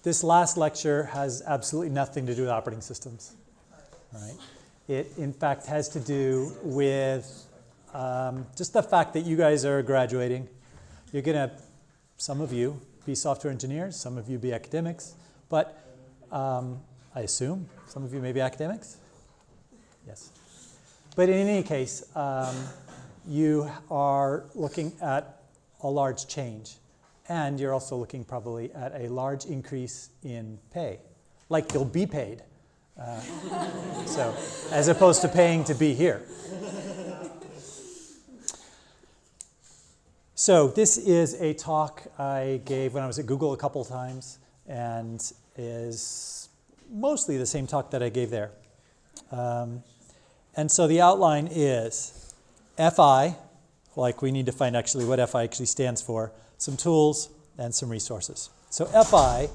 this last lecture has absolutely nothing to do with operating systems. All right? It, in fact, has to do with just the fact that you guys are graduating. You're going to, some of you, be software engineers, some of you be academics, but I assume some of you may be academics. Yes. But in any case, you are looking at a large change. And you're also looking probably at a large increase in pay. Like you'll be paid. So, as opposed to paying to be here. So this is a talk I gave when I was at Google a couple times, and is mostly the same talk that I gave there. And so the outline is FI, like we need to find actually what FI actually stands for, some tools, and some resources. So FI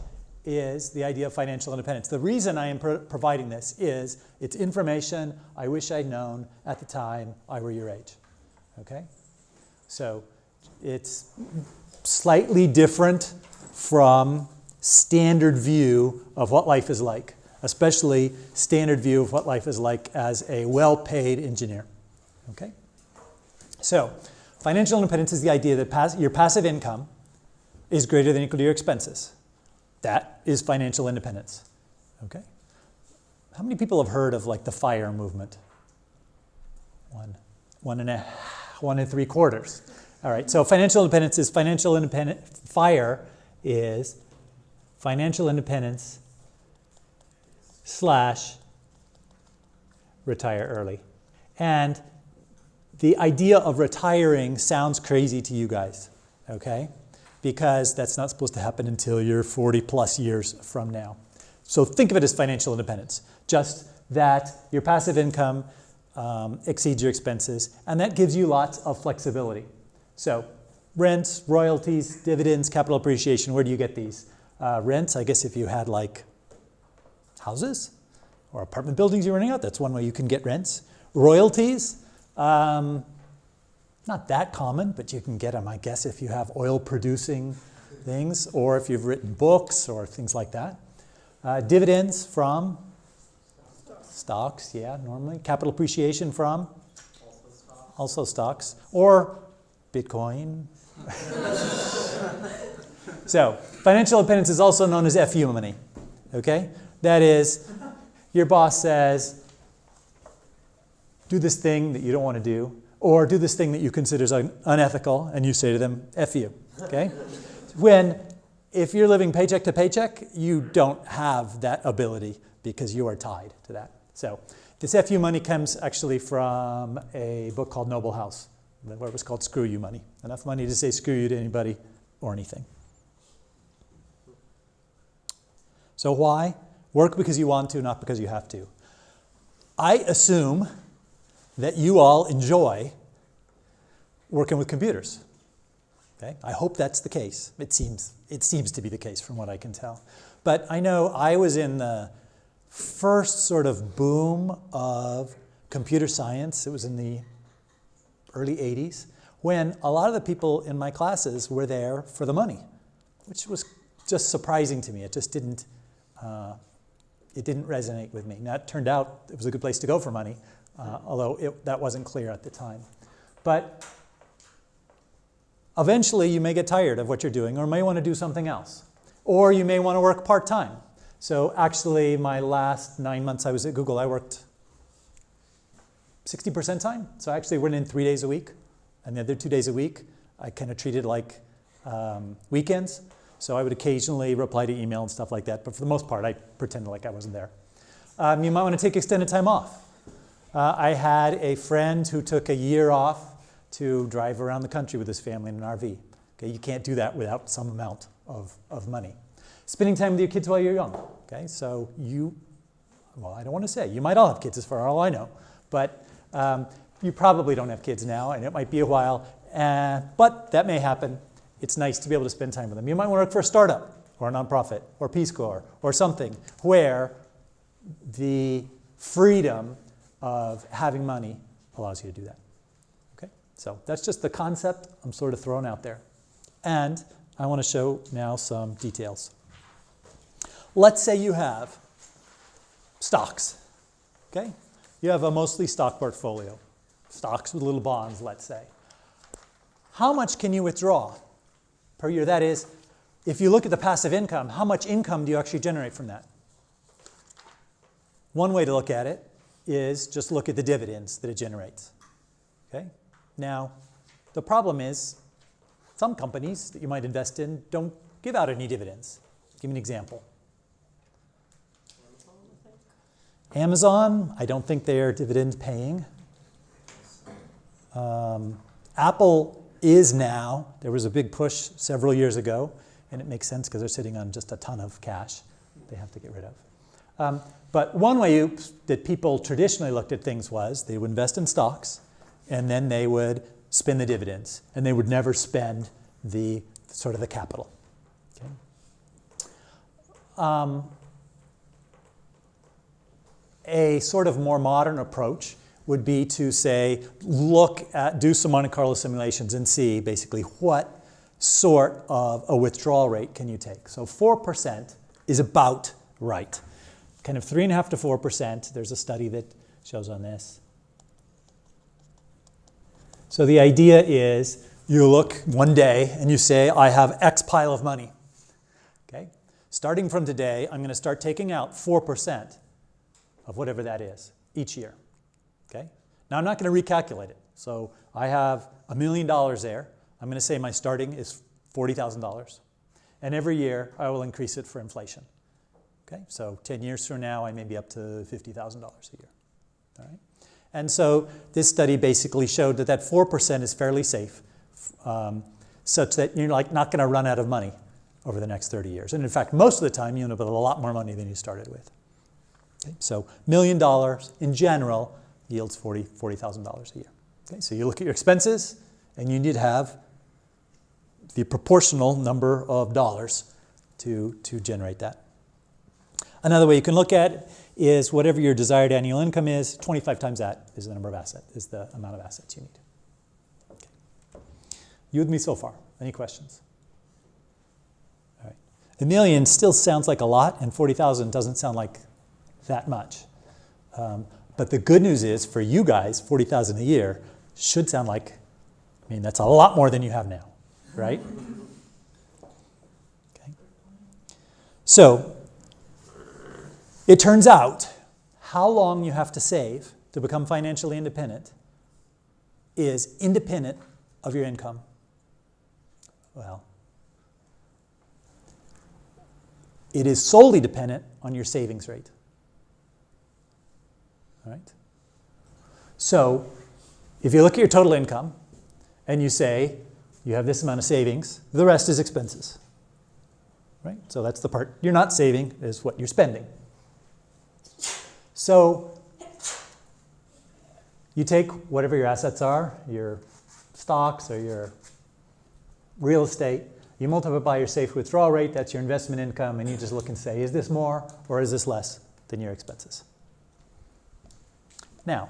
is the idea of financial independence. The reason I am providing this is it's information I wish I'd known at the time I were your age. Okay? So it's slightly different from standard view of what life is like, especially standard view of what life is like as a well-paid engineer. Okay? So financial independence is the idea that your passive income is greater than or equal to your expenses. That is financial independence. Okay? How many people have heard of like the FIRE movement? One and three quarters. All right, so financial independence is financial independent. FIRE is financial independence / retire early. And the idea of retiring sounds crazy to you guys, okay? Because that's not supposed to happen until you're 40 plus years from now. So think of it as financial independence, just that your passive income exceeds your expenses, and that gives you lots of flexibility. So rents, royalties, dividends, capital appreciation, where do you get these? Rents, I guess if you had like houses or apartment buildings you're renting out, that's one way you can get rents. Royalties, not that common, but you can get them, I guess, if you have oil-producing things or if you've written books or things like that. Dividends from stocks, yeah, normally. Capital appreciation from also stocks or Bitcoin. So financial independence is also known as FU money. Okay? That is, your boss says, do this thing that you don't want to do, or do this thing that you consider unethical, and you say to them, F you. Okay? If you're living paycheck to paycheck, you don't have that ability because you are tied to that. So this FU money comes actually from a book called Noble House, where it was called Screw You Money. Enough money to say screw you to anybody or anything. So why? Work because you want to, not because you have to. I assume that you all enjoy working with computers. Okay? I hope that's the case. It seems to be the case from what I can tell. But I know I was in the first sort of boom of computer science. It was in the early 80s, when a lot of the people in my classes were there for the money, which was just surprising to me. It just didn't resonate with me. Now, it turned out it was a good place to go for money, although that wasn't clear at the time. But eventually, you may get tired of what you're doing or may want to do something else. Or you may want to work part-time. So actually, my last 9 months I was at Google, I worked 60% time. So I actually went in 3 days a week. And the other 2 days a week, I kind of treated like weekends. So I would occasionally reply to email and stuff like that. But for the most part, I pretended like I wasn't there. You might want to take extended time off. I had a friend who took a year off to drive around the country with his family in an RV. Okay, you can't do that without some amount of money. Spending time with your kids while you're young. Okay, so well, I don't want to say. You might all have kids as far as all I know. But you probably don't have kids now, and it might be a while. But that may happen. It's nice to be able to spend time with them. You might want to work for a startup or a nonprofit or Peace Corps or something where the freedom of having money allows you to do that. Okay? So that's just the concept I'm sort of throwing out there. And I want to show now some details. Let's say you have stocks, okay? You have a mostly stock portfolio, stocks with little bonds, let's say. How much can you withdraw per year? That is, if you look at the passive income, how much income do you actually generate from that? One way to look at it is just look at the dividends that it generates, okay? Now, the problem is some companies that you might invest in don't give out any dividends. Give me an example. Amazon, I don't think they are dividend paying. Apple is now. There was a big push several years ago, and it makes sense because they're sitting on just a ton of cash they have to get rid of. But one way that people traditionally looked at things was they would invest in stocks, and then they would spend the dividends, and they would never spend the sort of the capital. Okay? A sort of more modern approach would be to say, do some Monte Carlo simulations and see basically what sort of a withdrawal rate can you take. So 4% is about right. Kind of 3.5 to 4%. There's a study that shows on this. So the idea is you look one day and you say, I have X pile of money. Okay? Starting from today, I'm going to start taking out 4% of whatever that is each year. Okay? Now I'm not going to recalculate it. So I have $1 million there. I'm going to say my starting is $40,000. And every year I will increase it for inflation. Okay? So 10 years from now I may be up to $50,000 a year. All right? And so this study basically showed that that 4% is fairly safe, such that you're like not going to run out of money over the next 30 years. And in fact, most of the time you end up with a lot more money than you started with. Okay? So $1 million in general yields $40,000 a year. Okay? So you look at your expenses, and you need to have the proportional number of dollars to generate that. Another way you can look at it is whatever your desired annual income is, 25 times that is the number of assets, is the amount of assets you need. Okay. You with me so far? Any questions? All right. $1 million still sounds like a lot, and 40,000 doesn't sound like that much. But the good news is, for you guys, 40,000 a year should sound like, I mean, that's a lot more than you have now, right? Okay. So it turns out how long you have to save to become financially independent is independent of your income. Well, it is solely dependent on your savings rate. All right? So if you look at your total income and you say you have this amount of savings, the rest is expenses. Right? So that's the part you're not saving, is what you're spending. So you take whatever your assets are, your stocks or your real estate, you multiply by your safe withdrawal rate, that's your investment income, and you just look and say, is this more or is this less than your expenses? Now,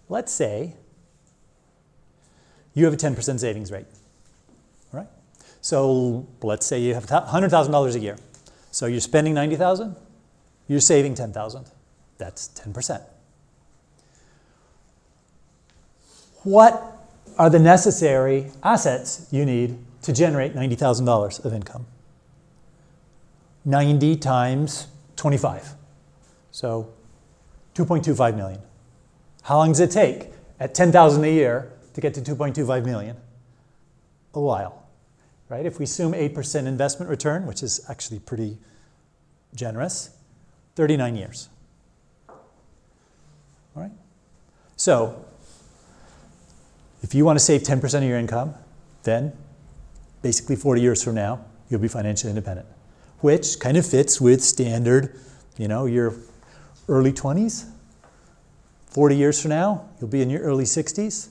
let's say you have a 10% savings rate. All right? So let's say you have $100,000 a year. So you're spending $90,000, you're saving $10,000. That's 10%. What are the necessary assets you need to generate $90,000 of income? 90 times 25. So 2.25 million. How long does it take at 10,000 a year to get to 2.25 million? A while, right? If we assume 8% investment return, which is actually pretty generous, 39 years. All right? So if you want to save 10% of your income, then basically 40 years from now, you'll be financially independent, which kind of fits with standard, your early 20s. 40 years from now, you'll be in your early 60s.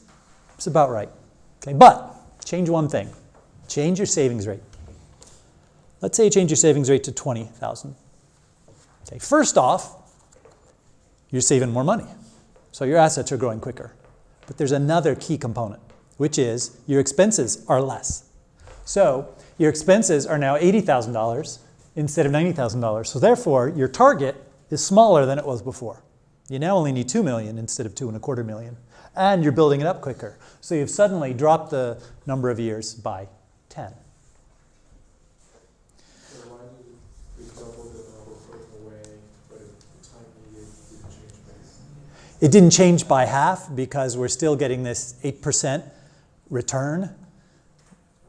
It's about right. Okay, but change one thing. Change your savings rate. Let's say you change your savings rate to 20,000. Okay, first off, you're saving more money. So your assets are growing quicker. But there's another key component, which is your expenses are less. So your expenses are now $80,000 instead of $90,000. So therefore, your target is smaller than it was before. You now only need 2 million instead of 2.25 million. And you're building it up quicker. So you've suddenly dropped the number of years by 10. So why did we double the number further away, but the time needed didn't change base? It didn't change by half because we're still getting this 8% return,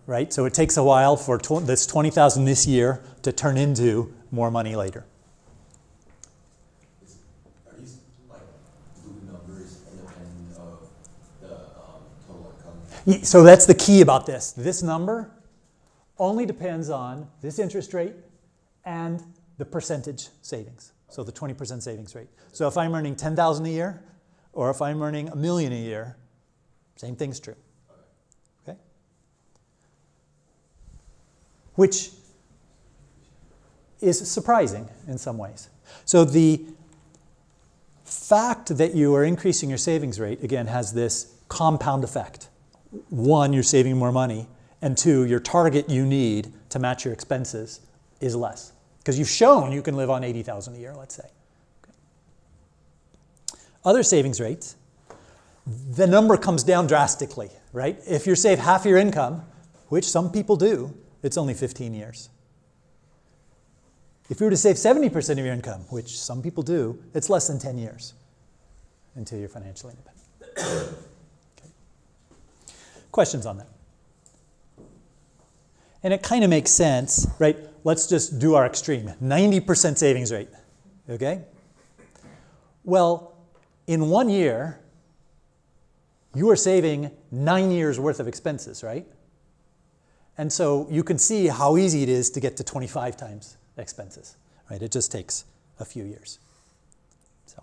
right? So it takes a while for this 20,000 this year to turn into more money later. Are these like blue numbers independent of the total income? So that's the key about this. This number only depends on this interest rate and the percentage savings. So the 20% savings rate. So if I'm earning 10,000 a year, or if I'm earning $1 million a year, same thing's true. Okay? Which is surprising in some ways. So the fact that you are increasing your savings rate, again, has this compound effect. One, you're saving more money, and two, your target you need to match your expenses is less. Because you've shown you can live on 80,000 a year, let's say. Okay. Other savings rates, the number comes down drastically, right? If you save half your income, which some people do, it's only 15 years. If you were to save 70% of your income, which some people do, it's less than 10 years until you're financially independent. Okay. Questions on that? And it kind of makes sense, right? Let's just do our extreme, 90% savings rate, okay? Well, in 1 year, you are saving 9 years worth of expenses, right? And so you can see how easy it is to get to 25 times expenses, right? It just takes a few years. So,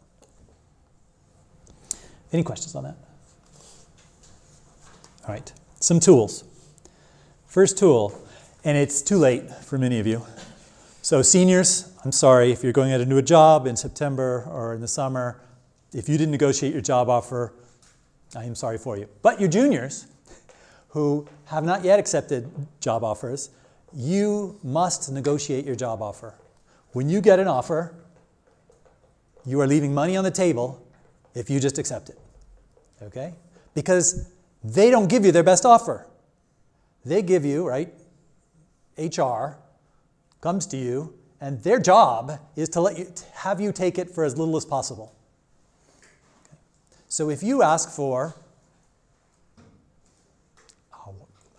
any questions on that? All right, some tools. First tool, and it's too late for many of you. So seniors, I'm sorry, if you're going out into a job in September or in the summer, if you didn't negotiate your job offer, I am sorry for you. But your juniors, who have not yet accepted job offers, you must negotiate your job offer. When you get an offer, you are leaving money on the table if you just accept it, okay? Because they don't give you their best offer. They give you, right, HR comes to you, and their job is to have you take it for as little as possible. Okay. So if you ask for,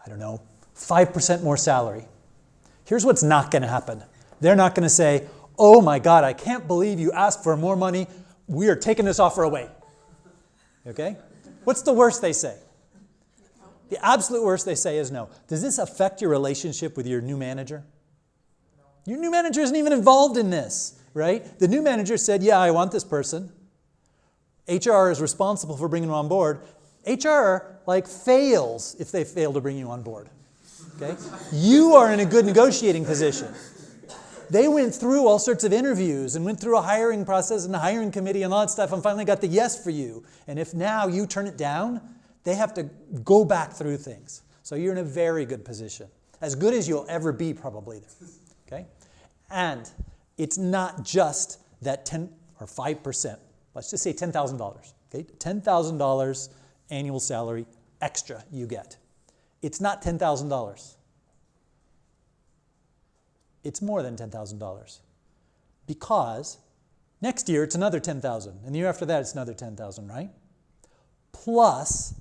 I don't know, 5% more salary, here's what's not going to happen. They're not going to say, oh my God, I can't believe you asked for more money. We are taking this offer away. Okay? What's the worst they say? The absolute worst they say is no. Does this affect your relationship with your new manager? Your new manager isn't even involved in this, right? The new manager said, yeah, I want this person. HR is responsible for bringing them on board. HR fails if they fail to bring you on board. Okay? You are in a good negotiating position. They went through all sorts of interviews and went through a hiring process and a hiring committee and all that stuff and finally got the yes for you. And if now you turn it down, they have to go back through things. So you're in a very good position. As good as you'll ever be probably there. Okay? And it's not just that 10 or 5%. Let's just say $10,000. Okay? $10,000 annual salary extra you get. It's not $10,000. It's more than $10,000. Because next year it's another $10,000. And the year after that it's another $10,000, right? Plus,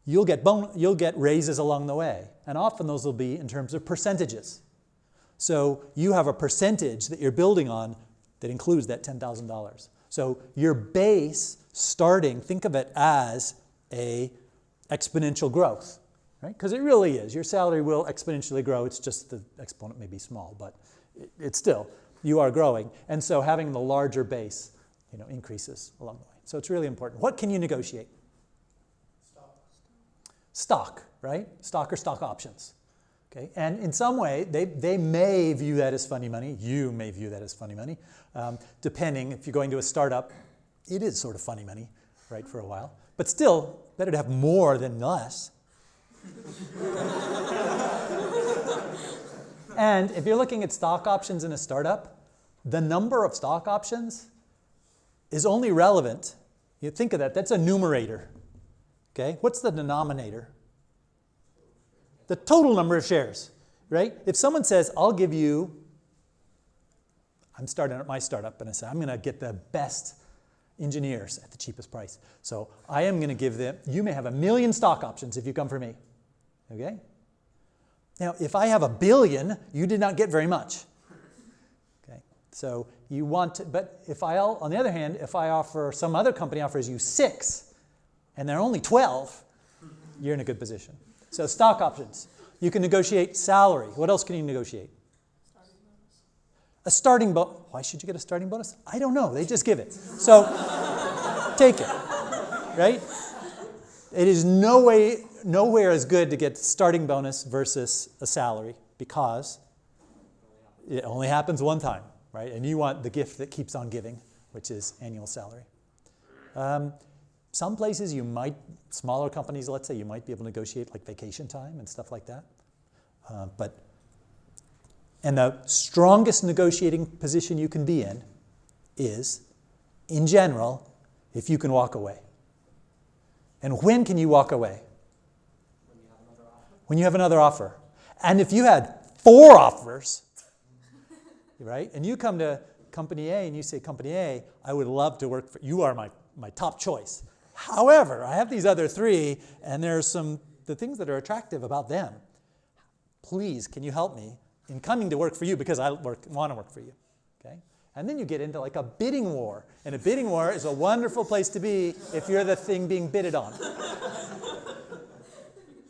you'll get raises along the way. And often those will be in terms of percentages. So you have a percentage that you're building on that includes that $10,000. So your base starting, think of it as a exponential growth, right? Because it really is. Your salary will exponentially grow. It's just the exponent may be small, but it's still, you are growing. And so having the larger base, increases along the way. So it's really important. What can you negotiate? Stock, right? Stock or stock options. Okay? And in some way, they may view that as funny money. You may view that as funny money. Depending, if you're going to a startup, it is sort of funny money, right, for a while. But still, better to have more than less. And if you're looking at stock options in a startup, the number of stock options is only relevant. You think of that, that's a numerator. Okay, what's the denominator? The total number of shares, right? If someone says, I'll give you, I'm starting at my startup and I say, I'm going to get the best engineers at the cheapest price. So I am going to give them, you may have 1 million stock options if you come for me. Okay? Now, if I have 1 billion, you did not get very much. Okay? So you want to, but if on the other hand, if I offer, some other company offers you 6 and there are only 12, you're in a good position. So stock options. You can negotiate salary. What else can you negotiate? A starting bonus. Why should you get a starting bonus? I don't know. They just give it. So take it, right? It is nowhere as good to get starting bonus versus a salary because it only happens one time, right? And you want the gift that keeps on giving, which is annual salary. Some places you might, smaller companies, let's say, you might be able to negotiate like vacation time and stuff like that. And the strongest negotiating position you can be in is, in general, if you can walk away. And when can you walk away? When you have another offer. When you have another offer. And if you had 4 offers, right, and you come to Company A and you say, Company A, I would love to work for you, are my top choice. However, I have these other 3, and there's the things that are attractive about them. Please, can you help me in coming to work for you because I want to work for you? Okay? And then you get into like a bidding war. And a bidding war is a wonderful place to be if you're the thing being bidded on.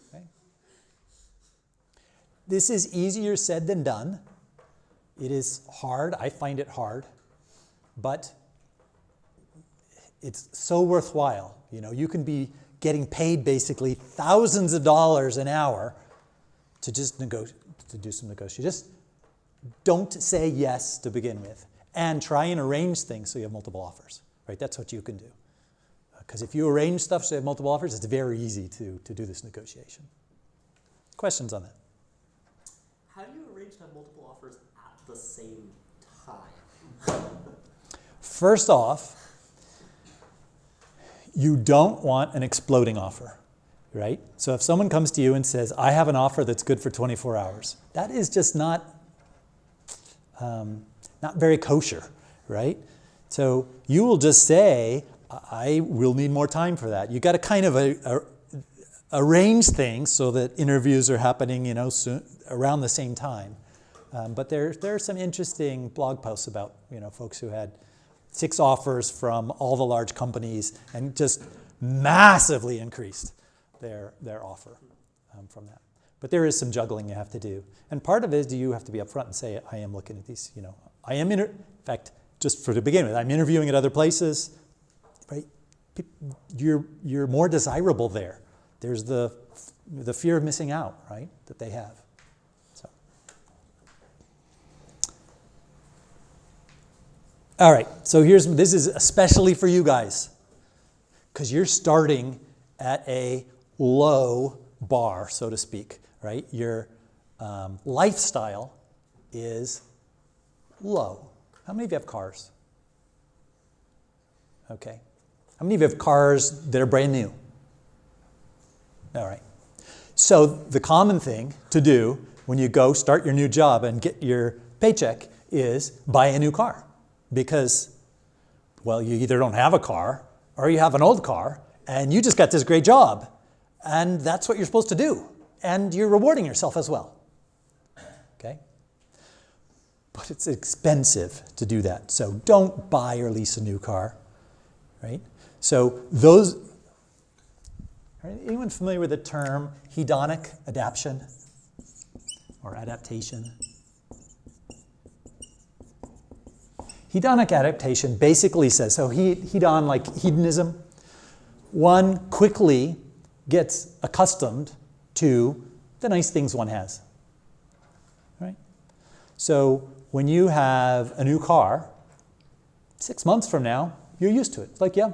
Okay? This is easier said than done. It is hard. I find it hard. But it's so worthwhile. You know, you can be getting paid basically thousands of dollars an hour to just to do some negotiation. Just don't say yes to begin with, and try and arrange things so you have multiple offers. Right? That's what you can do. Because if you arrange stuff so you have multiple offers, it's very easy to do this negotiation. Questions on that? How do you arrange to have multiple offers at the same time? First off, you don't want an exploding offer, right? So if someone comes to you and says, I have an offer that's good for 24 hours, that is just not very kosher, right? So you will just say, I will need more time for that. You got to kind of arrange things so that interviews are happening, soon, around the same time. But there are some interesting blog posts about, folks who had 6 offers from all the large companies and just massively increased their offer from that. But there is some juggling you have to do. And part of it is you have to be upfront and say, I am looking at these, I am, in fact, just to begin with, I'm interviewing at other places, right? You're more desirable there. There's the fear of missing out, right, that they have. So. All right, so this is especially for you guys, because you're starting at a low bar, so to speak, right? Your lifestyle is low. How many of you have cars? Okay. How many of you have cars that are brand new? All right. So the common thing to do when you go start your new job and get your paycheck is buy a new car. Because, well, you either don't have a car or you have an old car and you just got this great job. And that's what you're supposed to do. And you're rewarding yourself as well. Okay? But it's expensive to do that. So don't buy or lease a new car. Right? So anyone familiar with the term hedonic adaptation or adaptation? Hedonic adaptation basically says, so hedon, like hedonism, one quickly gets accustomed to the nice things one has. Right? So when you have a new car, 6 months from now, you're used to it. It's like, yeah,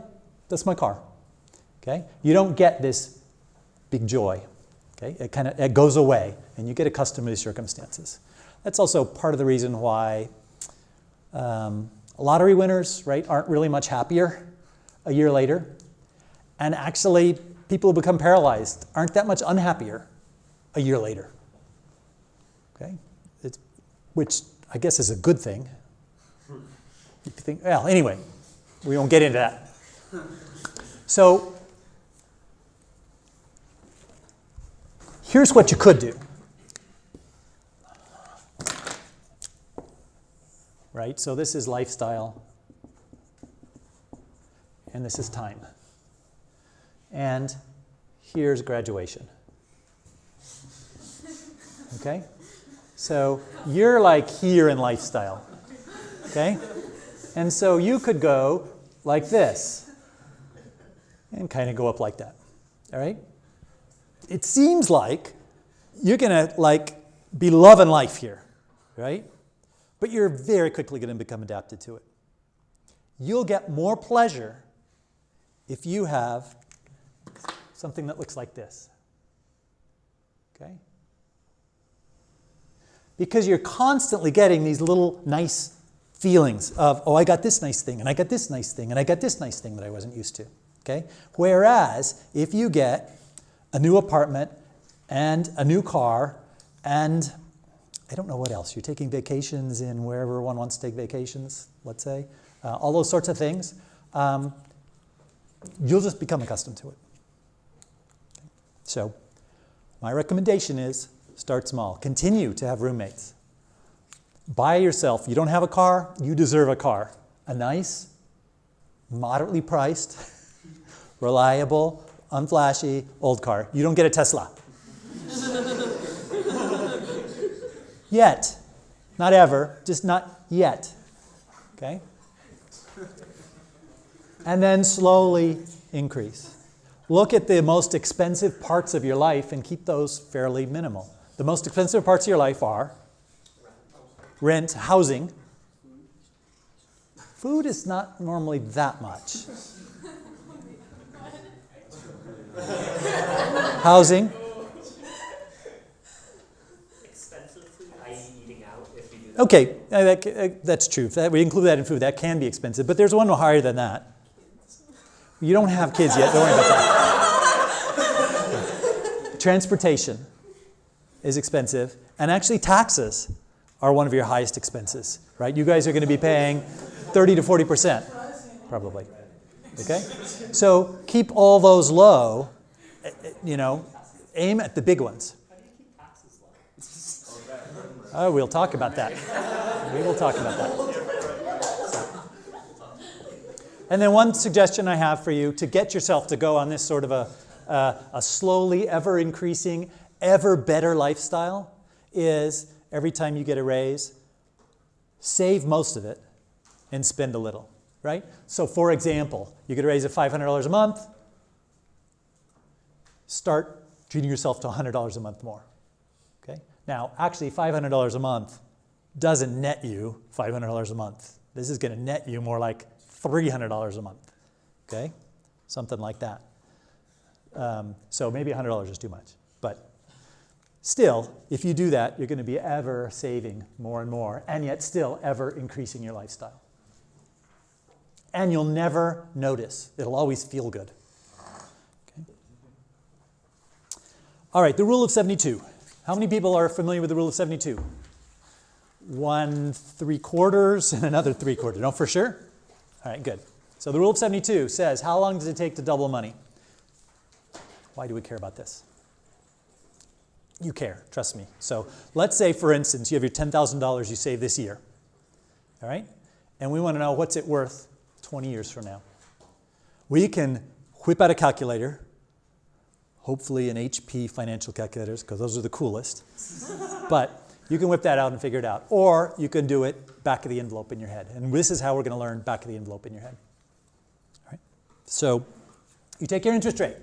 that's my car. Okay? You don't get this big joy. Okay? It goes away, and you get accustomed to the circumstances. That's also part of the reason why lottery winners, right, aren't really much happier a year later. And actually, people who become paralyzed aren't that much unhappier a year later. Okay? Which I guess is a good thing. If you think, well, anyway, we won't get into that. So here's what you could do. Right? So this is lifestyle, and this is time. And here's graduation. Okay? So you're like here in lifestyle. Okay? And so you could go like this and kind of go up like that. All right? It seems like you're going to like be loving life here, right? But you're very quickly going to become adapted to it. You'll get more pleasure if you have something that looks like this. Okay? Because you're constantly getting these little nice feelings of, oh, I got this nice thing, and I got this nice thing, and I got this nice thing that I wasn't used to. Okay? Whereas if you get a new apartment and a new car and I don't know what else. You're taking vacations in wherever one wants to take vacations, let's say. All those sorts of things. You'll just become accustomed to it. Okay. So my recommendation is start small. Continue to have roommates. Buy yourself. You don't have a car, you deserve a car. A nice, moderately priced, reliable, unflashy, old car. You don't get a Tesla. Yet. Not ever, just not yet. Okay? And then slowly increase. Look at the most expensive parts of your life and keep those fairly minimal. The most expensive parts of your life are rent, housing. Food is not normally that much. Housing. Okay, that's true. We include that in food. That can be expensive, but there's one higher than that. You don't have kids yet. Don't worry about that. Transportation is expensive, and actually taxes are one of your highest expenses, right? You guys are going to be paying 30 to 40%, probably. Okay? So keep all those low, aim at the big ones. Oh, we'll talk about that. We will talk about that. And then one suggestion I have for you to get yourself to go on this sort of a slowly ever increasing, ever better lifestyle is every time you get a raise, save most of it and spend a little, right? So for example, you get a raise of $500 a month, start treating yourself to $100 a month more. Okay? Now, actually, $500 a month doesn't net you $500 a month. This is going to net you more like $300 a month, okay? Something like that. So maybe $100 is too much. But still, if you do that, you're going to be ever saving more and more, and yet still ever increasing your lifestyle. And you'll never notice. It'll always feel good. Okay? All right, the rule of 72. How many people are familiar with the rule of 72? 1 3/4 and another 3/4. No, for sure? All right, good. So the rule of 72 says, how long does it take to double money? Why do we care about this? You care, trust me. So let's say, for instance, you have your $10,000 you saved this year. All right? And we want to know what's it worth 20 years from now. We can whip out a calculator, hopefully an HP financial calculators, because those are the coolest. But you can whip that out and figure it out. Or you can do it back of the envelope in your head. And this is how we're going to learn back of the envelope in your head. All right? So you take your interest rate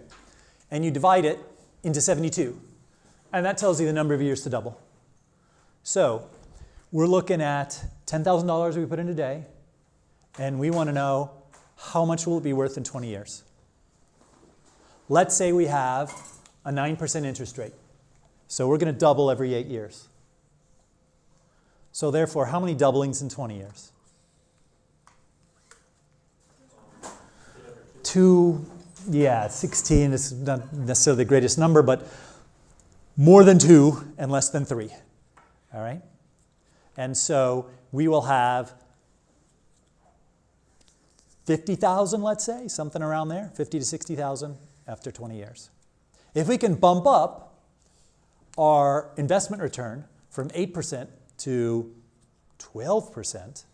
and you divide it into 72. And that tells you the number of years to double. So we're looking at $10,000 we put in today, and we want to know how much will it be worth in 20 years. Let's say we have a 9% interest rate. So we're going to double every 8 years. So therefore, how many doublings in 20 years? 2, yeah, 16 is not necessarily the greatest number, but more than 2 and less than 3, all right? And so we will have 50,000, let's say, something around there, 50 to 60,000 after 20 years. If we can bump up our investment return from 8% to 12%,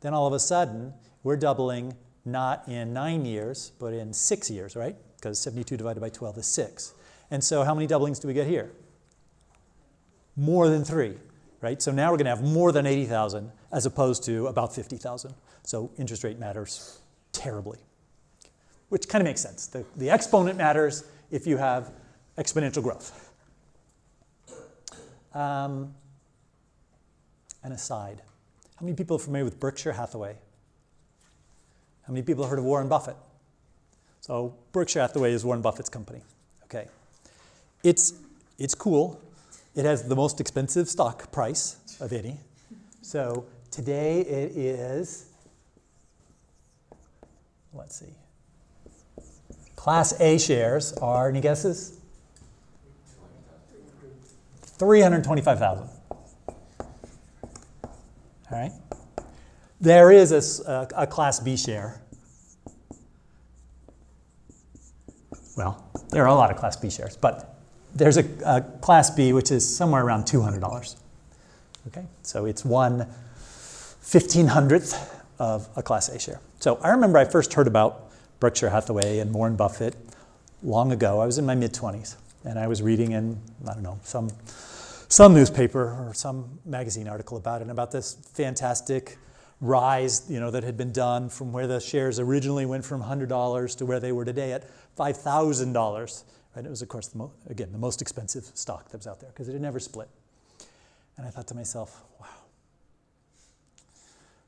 then all of a sudden we're doubling not in 9 years, but in 6 years, right? Because 72 divided by 12 is 6. And so how many doublings do we get here? More than 3, right? So now we're going to have more than 80,000 as opposed to about 50,000. So interest rate matters terribly, which kind of makes sense. The exponent matters if you have exponential growth. An aside. How many people are familiar with Berkshire Hathaway? How many people have heard of Warren Buffett? So Berkshire Hathaway is Warren Buffett's company. Okay. It's cool. It has the most expensive stock price of any. So today it is, let's see, Class A shares are, any guesses? 325,000. All right. There is a Class B share. Well, there are a lot of Class B shares, but there's a Class B which is somewhere around $200. Okay, so it's 1/1500th of a Class A share. So I remember I first heard about Berkshire Hathaway and Warren Buffett long ago. I was in my mid-20s, and I was reading in, I don't know, some newspaper or some magazine article about it, and about this fantastic rise, that had been done from where the shares originally went from $100 to where they were today at $5,000. Right? It was, of course, the most expensive stock that was out there because it had never split. And I thought to myself, wow,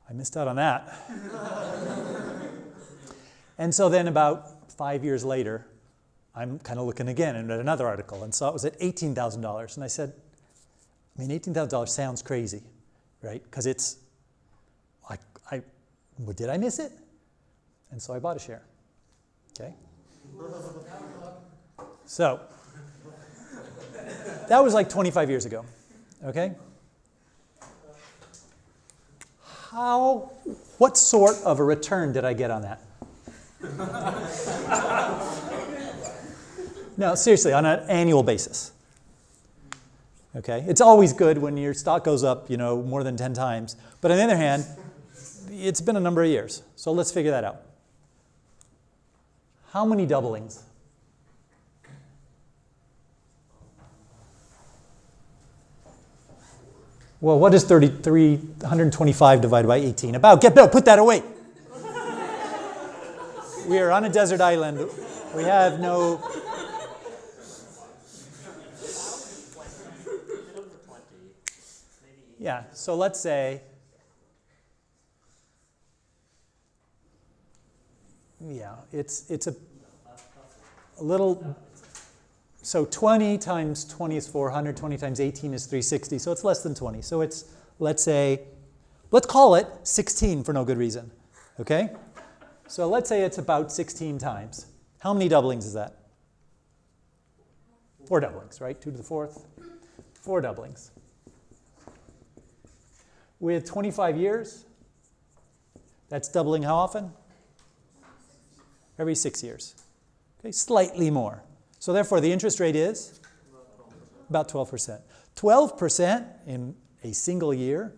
I missed out on that. And so then about 5 years later, I'm kind of looking again and read another article and saw it was at $18,000. And I said, $18,000 sounds crazy, right? Because it's, did I miss it? And so I bought a share, okay? So, that was like 25 years ago, okay? What sort of a return did I get on that? No, seriously, on an annual basis. Okay, it's always good when your stock goes up, more than 10 times. But on the other hand, it's been a number of years. So let's figure that out. How many doublings? Well, what is 125 divided by 18? Put that away. We are on a desert island. We have no... Yeah, so let's say, it's a little, so 20 times 20 is 400, 20 times 18 is 360, so it's less than 20. So it's, let's call it 16 for no good reason, okay? So let's say it's about 16 times. How many doublings is that? 4 doublings, right? 2 to the 4th, 4 doublings. With 25 years, that's doubling how often? Every 6 years. Okay, slightly more. So therefore, the interest rate is about 12%. 12% in a single year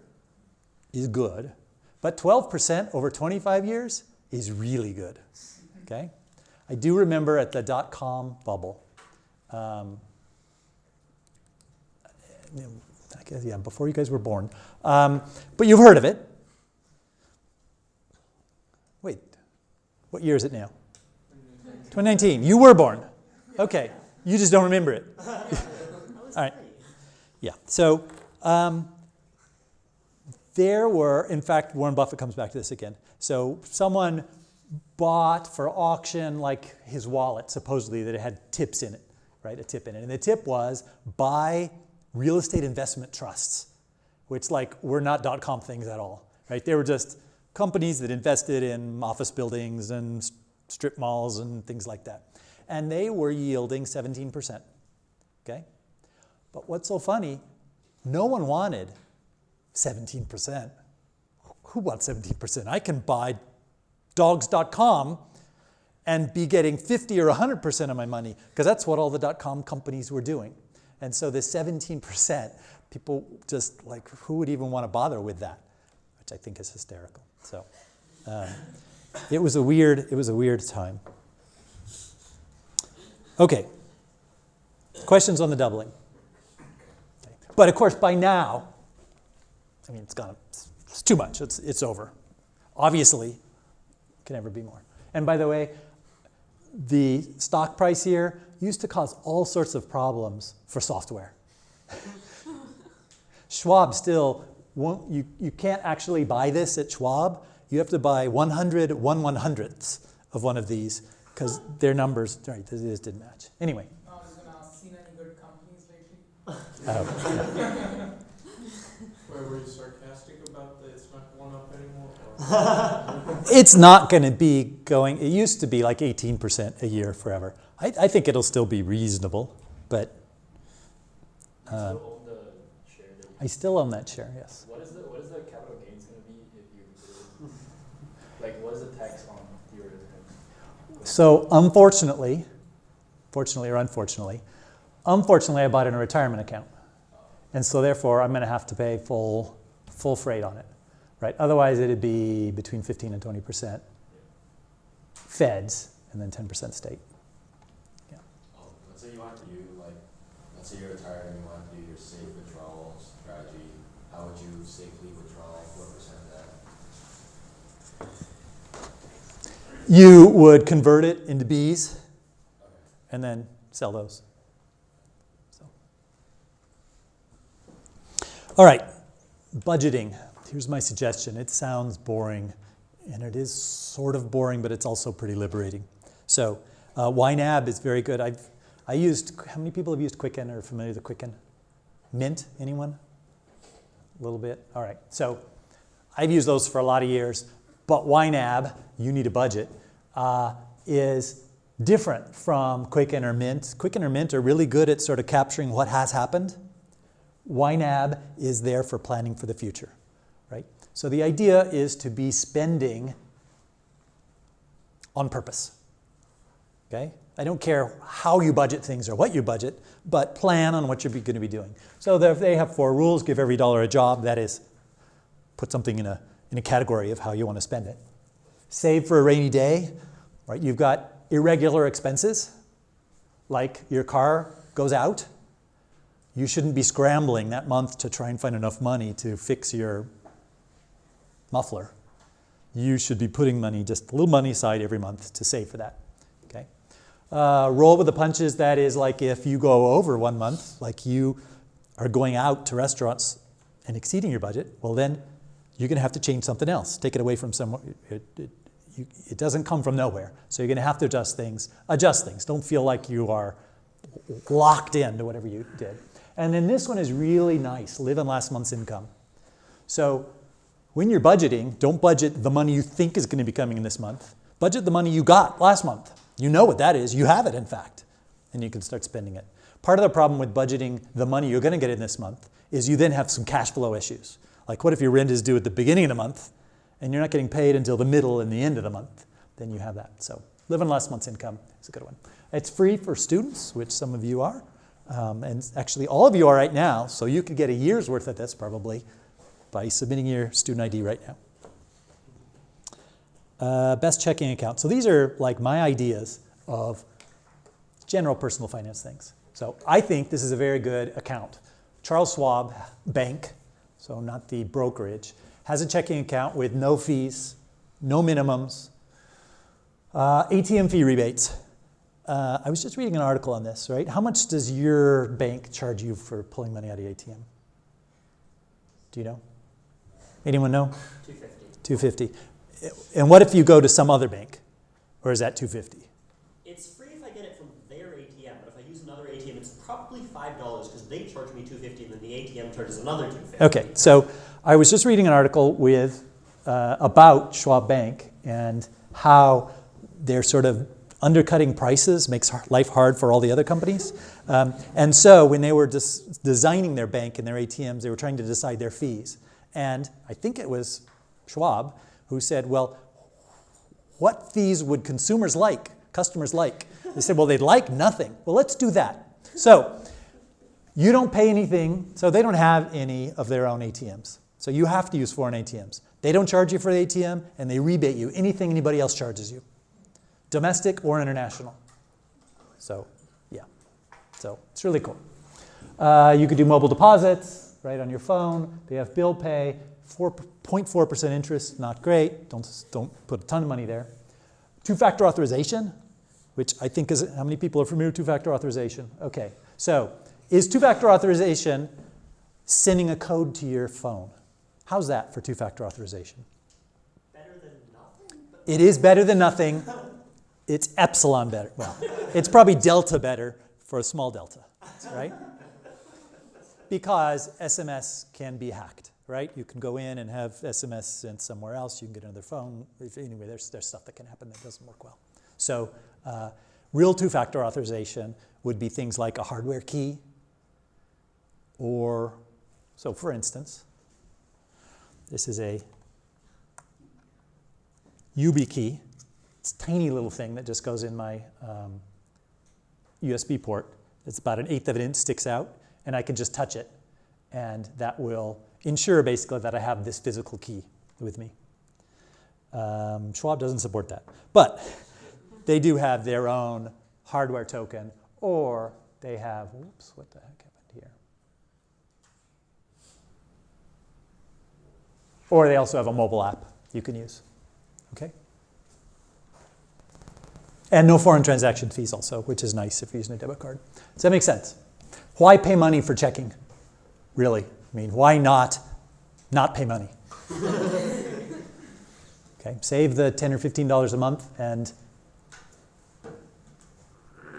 is good, but 12% over 25 years is really good. Okay? I do remember at the dot-com bubble, before you guys were born. But you've heard of it. Wait, what year is it now? 2019. You were born. Okay, you just don't remember it. All right. Yeah, so there were, in fact, Warren Buffett comes back to this again. So someone bought for auction like his wallet, supposedly, that it had tips in it, right? A tip in it. And the tip was buy real estate investment trusts. which like were not dot-com things at all, right? They were just companies that invested in office buildings and strip malls and things like that. And they were yielding 17%, okay? But what's so funny, no one wanted 17%. Who wants 17%? I can buy dogs.com and be getting 50 or 100% of my money, because that's what all the dot-com companies were doing. And so this 17%, people just like, who would even want to bother with that? Which I think is hysterical. So it was a weird time. Okay, questions on the doubling. Okay. But of course, by now, I mean, it's too much. It's over. Obviously, it can never be more. And by the way, the stock price here used to cause all sorts of problems for software. Schwab still won't, you can't actually buy this at Schwab. You have to buy 100 1/100ths of one of these because their numbers, right, this didn't match. Anyway. I was going to ask, seen any good companies lately? Were you sarcastic about that it's not going up anymore? Or? It's not going to be going, it used to be like 18% a year forever. I think it'll still be reasonable, but You still own the share that you I still own that share, yes. What is the capital gains going to be if you like what is the tax on your returns? So unfortunately I bought it in a retirement account. And so therefore I'm going to have to pay full freight on it, right? Otherwise it'd be between 15 and 20% feds and then 10% state. Yeah. Let's say you want to do let's say you're retired and you want to do your safe withdrawal strategy. How would you safely withdraw? What percent of that? You would convert it into Bs and then sell those. So. All right, budgeting. Here's my suggestion. It sounds boring, and it is sort of boring, but it's also pretty liberating. So YNAB is very good. How many people have used Quicken or are familiar with Quicken? Mint, anyone? A little bit? All right, so I've used those for a lot of years, but YNAB, you need a budget, is different from Quicken or Mint. Quicken or Mint are really good at sort of capturing what has happened. YNAB is there for planning for the future, right? So the idea is to be spending on purpose, okay? I don't care how you budget things or what you budget, but plan on what you're going to be doing. So they have 4 rules: give every dollar a job. That is, put something in a category of how you want to spend it. Save for a rainy day, right? You've got irregular expenses, like your car goes out. You shouldn't be scrambling that month to try and find enough money to fix your muffler. You should be putting just a little money aside every month to save for that, okay? Roll with the punches, that is like if you go over 1 month, like you are going out to restaurants and exceeding your budget, well then you're going to have to change something else. Take it away from somewhere. It doesn't come from nowhere. So you're going to have to adjust things. Don't feel like you are locked into whatever you did. And then this one is really nice, live on last month's income. So when you're budgeting, don't budget the money you think is going to be coming in this month. Budget the money you got last month. You know what that is. You have it, in fact. And you can start spending it. Part of the problem with budgeting the money you're going to get in this month is you then have some cash flow issues. Like what if your rent is due at the beginning of the month and you're not getting paid until the middle and the end of the month? Then you have that. So live on last month's income is a good one. It's free for students, which some of you are. And actually all of you are right now, so you could get a year's worth of this probably by submitting your student ID right now. Best checking account. So these are like my ideas of general personal finance things. So I think this is a very good account. Charles Schwab Bank, so not the brokerage, has a checking account with no fees, no minimums, ATM fee rebates. I was just reading an article on this, right? How much does your bank charge you for pulling money out of your ATM? Do you know? Anyone know? $250. $250. And what if you go to some other bank? Or is that $250? It's free if I get it from their ATM, but if I use another ATM, it's probably $5 $5 because they charge me $2.50 and then the ATM charges another $2.50. Okay, so I was just reading an article with about Schwab Bank and how they're sort of undercutting prices makes life hard for all the other companies. And so when they were designing their bank and their ATMs, they were trying to decide their fees. And I think it was Schwab who said, well, what fees would customers like? They said, well, they'd like nothing. Well, let's do that. So you don't pay anything, so they don't have any of their own ATMs. So you have to use foreign ATMs. They don't charge you for the ATM, and they rebate you anything anybody else charges you, domestic or international. So, yeah. So it's really cool. You could do mobile deposits right on your phone. They have bill pay, 4.4% interest, not great. Don't put a ton of money there. Two-factor authorization, which I think is, how many people are familiar with two-factor authorization? Okay, so is two-factor authorization sending a code to your phone? How's that for two-factor authorization? Better than nothing? It is better than nothing. It's epsilon better. Well, it's probably delta better for a small delta, right? Because SMS can be hacked, right? You can go in and have SMS sent somewhere else. You can get another phone. Anyway, there's stuff that can happen that doesn't work well. So real two-factor authorization would be things like a hardware key or, so for instance, this is a YubiKey. It's a tiny little thing that just goes in my USB port. It's about 1/8 of an inch, sticks out, and I can just touch it. And that will ensure basically that I have this physical key with me. Schwab doesn't support that. But they do have their own hardware token, or they have, whoops, what the heck happened here? Or they also have a mobile app you can use, okay? And no foreign transaction fees also, which is nice if you're using a debit card. Does that make sense? Why pay money for checking, really? I mean, why not pay money? Okay, save the $10 or $15 a month and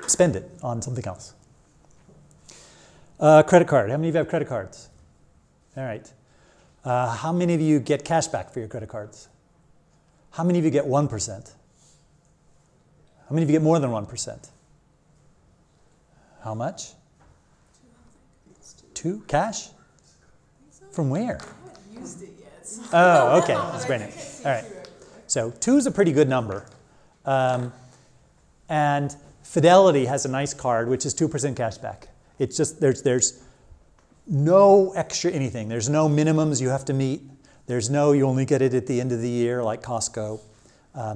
spend it on something else. Credit card. How many of you have credit cards? All right. How many of you get cash back for your credit cards? How many of you get 1%? How many of you get more than 1%? How much? 2? Cash? From where? I haven't used it yet. So Oh, okay. That's brand new. All right. So 2 is a pretty good number. And Fidelity has a nice card, which is 2% cash back. It's just, there's no extra anything. There's no minimums you have to meet. There's no, you only get it at the end of the year like Costco.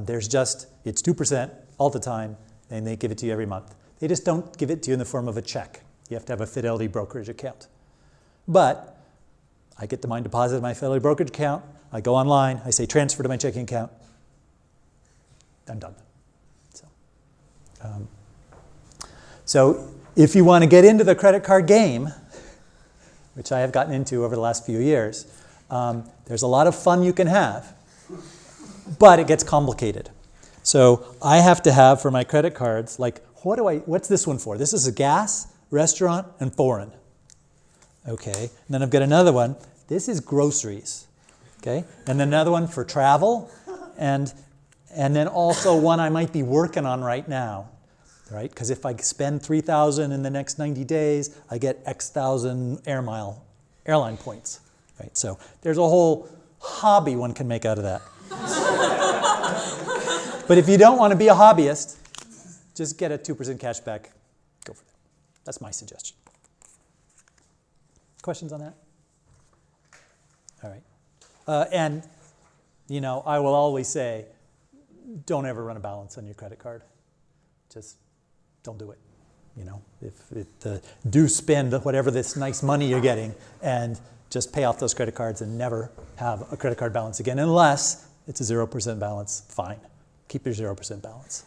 There's just, it's 2% all the time, and they give it to you every month. They just don't give it to you in the form of a check. You have to have a Fidelity brokerage account. But I get the mine deposit in my Fidelity brokerage account. I go online. I say transfer to my checking account. I'm done. So if you want to get into the credit card game, which I have gotten into over the last few years, there's a lot of fun you can have, but it gets complicated. So I have to have for my credit cards, like, what's this one for? This is a gas, restaurant, and foreign. Okay, and then I've got another one. This is groceries. Okay, and then another one for travel, and then also one I might be working on right now. Right? Because if I spend 3,000 in the next 90 days, I get X thousand airline points. Right? So there's a whole hobby one can make out of that. But if you don't want to be a hobbyist, just get a 2% cash back. Go for that. That's my suggestion. Questions on that? All right. And, you know, I will always say, don't ever run a balance on your credit card. Just don't do it. You know, do spend whatever this nice money you're getting and just pay off those credit cards and never have a credit card balance again, unless it's a 0% balance. Fine. Keep your 0% balance.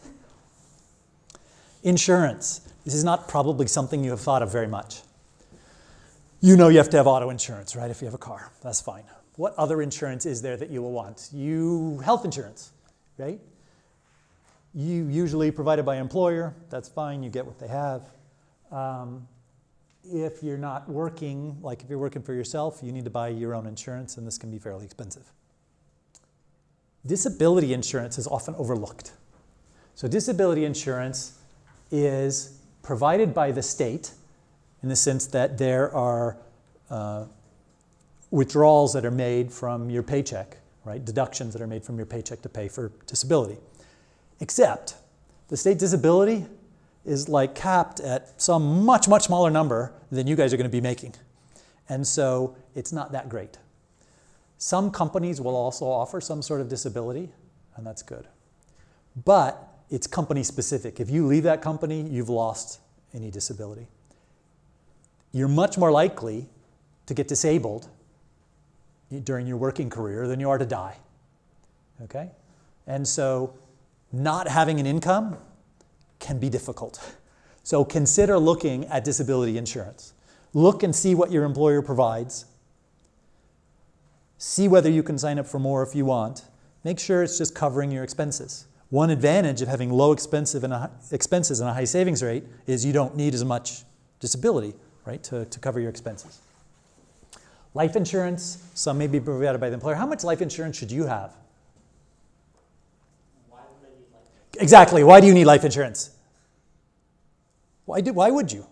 Insurance. This is not probably something you have thought of very much. You know you have to have auto insurance, right, if you have a car. That's fine. What other insurance is there that you will want? Health insurance, right? You usually provided by an employer. That's fine. You get what they have. if you're not working, like if you're working for yourself, you need to buy your own insurance, and this can be fairly expensive. Disability insurance is often overlooked. So disability insurance is provided by the state in the sense that there are withdrawals that are made from your paycheck, right? Deductions that are made from your paycheck to pay for disability. Except the state disability is like capped at some much, much smaller number than you guys are going to be making. And so it's not that great. Some companies will also offer some sort of disability, and that's good. But it's company specific. If you leave that company, you've lost any disability. You're much more likely to get disabled during your working career than you are to die. Okay? And so not having an income can be difficult. So consider looking at disability insurance. Look and see what your employer provides. See whether you can sign up for more if you want. Make sure it's just covering your expenses. One advantage of having low expenses and a high savings rate is you don't need as much disability, right, to cover your expenses. Life insurance, some may be provided by the employer. How much life insurance should you have? Why would I need life insurance? Exactly. Why do you need life insurance? Why would you?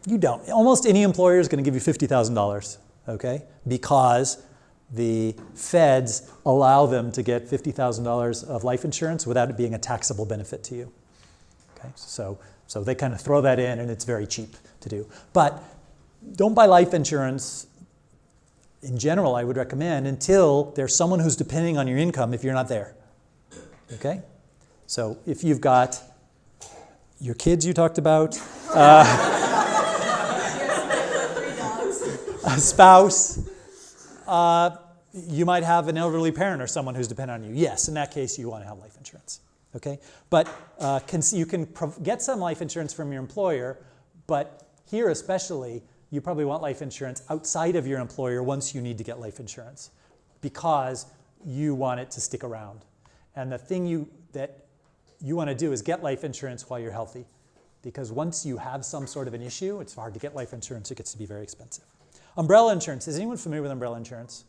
You don't. Almost any employer is going to give you $50,000, okay? Because the feds allow them to get $50,000 of life insurance without it being a taxable benefit to you. Okay? So they kind of throw that in, and it's very cheap to do. But don't buy life insurance. In general, I would recommend until there's someone who's depending on your income if you're not there. Okay? So if you've got your kids you talked about, a spouse, you might have an elderly parent or someone who's dependent on you. Yes, in that case, you want to have life insurance. Okay? But you can get some life insurance from your employer, but here especially, you probably want life insurance outside of your employer once you need to get life insurance because you want it to stick around. And the thing that you want to do is get life insurance while you're healthy, because once you have some sort of an issue, it's hard to get life insurance. It gets to be very expensive. Umbrella insurance. Is anyone familiar with umbrella insurance?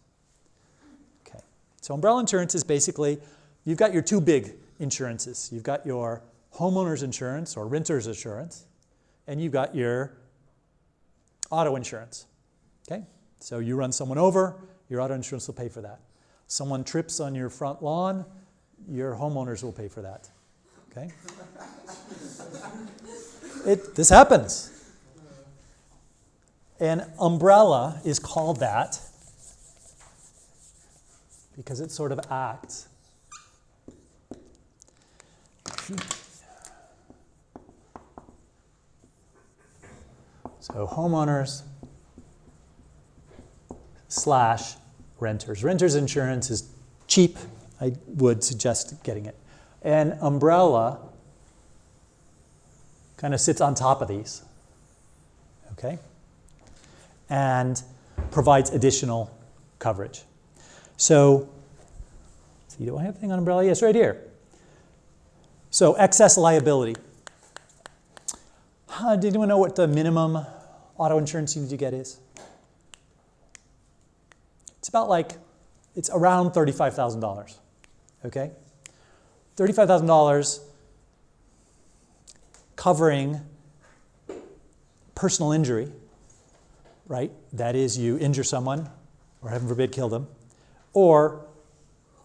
Okay. So umbrella insurance is basically, you've got your two big insurances. You've got your homeowner's insurance or renter's insurance, and you've got your auto insurance. Okay? So you run someone over, your auto insurance will pay for that. Someone trips on your front lawn, your homeowners will pay for that. Okay? This happens. An umbrella is called that because it sort of acts. So homeowners / renters. Renters insurance is cheap. I would suggest getting it. An umbrella kind of sits on top of these, okay? And provides additional coverage. So, let's see, do I have a thing on umbrella? Yes, right here. So excess liability. Did anyone know what the minimum auto insurance you need to get is? It's around $35,000, okay? $35,000 covering personal injury, right? That is, you injure someone, or heaven forbid, kill them, or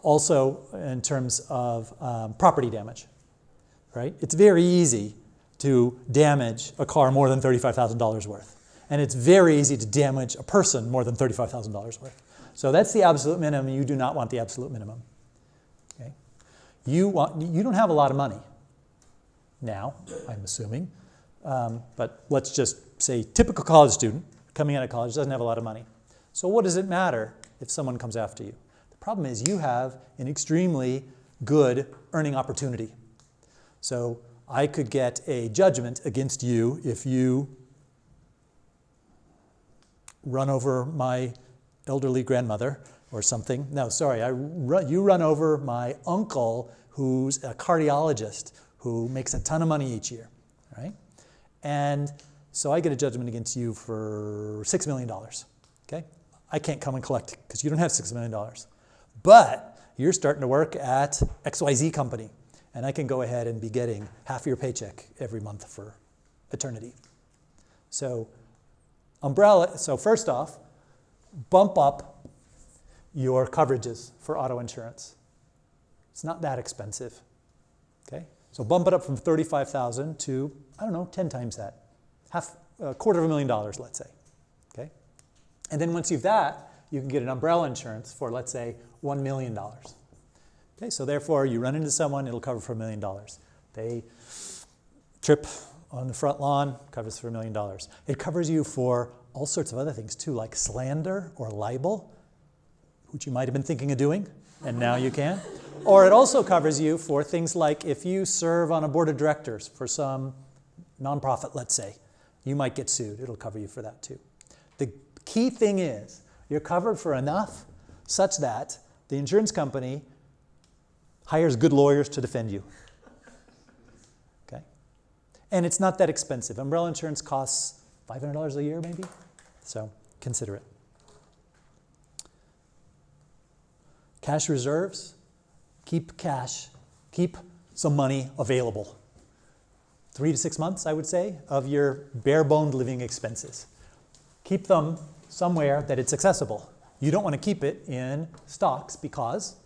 also in terms of property damage, right? It's very easy to damage a car more than $35,000 worth. And it's very easy to damage a person more than $35,000 worth. So that's the absolute minimum. You do not want the absolute minimum. Okay? You don't have a lot of money now, I'm assuming. But let's just say typical college student coming out of college doesn't have a lot of money. So what does it matter if someone comes after you? The problem is you have an extremely good earning opportunity. So I could get a judgment against you if you run over my elderly grandmother or something. No, sorry, you run over my uncle who's a cardiologist who makes a ton of money each year. right? And so I get a judgment against you for $6 million, okay? I can't come and collect it because you don't have $6 million. But you're starting to work at XYZ company, and I can go ahead and be getting half your paycheck every month for eternity. So umbrella, so first off, bump up your coverages for auto insurance. It's not that expensive, okay? So bump it up from $35,000 to, I don't know, 10 times that. $250,000, let's say, okay? And then once you've that, you can get an umbrella insurance for, let's say, $1 million. Okay, so therefore, you run into someone, it'll cover for $1 million. They trip on the front lawn, covers for $1 million. It covers you for all sorts of other things too, like slander or libel, which you might have been thinking of doing, and now you can. Or it also covers you for things like if you serve on a board of directors for some nonprofit, let's say, you might get sued. It'll cover you for that too. The key thing is you're covered for enough such that the insurance company hires good lawyers to defend you. Okay? And it's not that expensive. Umbrella insurance costs $500 a year maybe, so consider it. Cash reserves, keep cash, keep some money available. 3 to 6 months, I would say, of your bare-boned living expenses. Keep them somewhere that it's accessible. You don't want to keep it in stocks because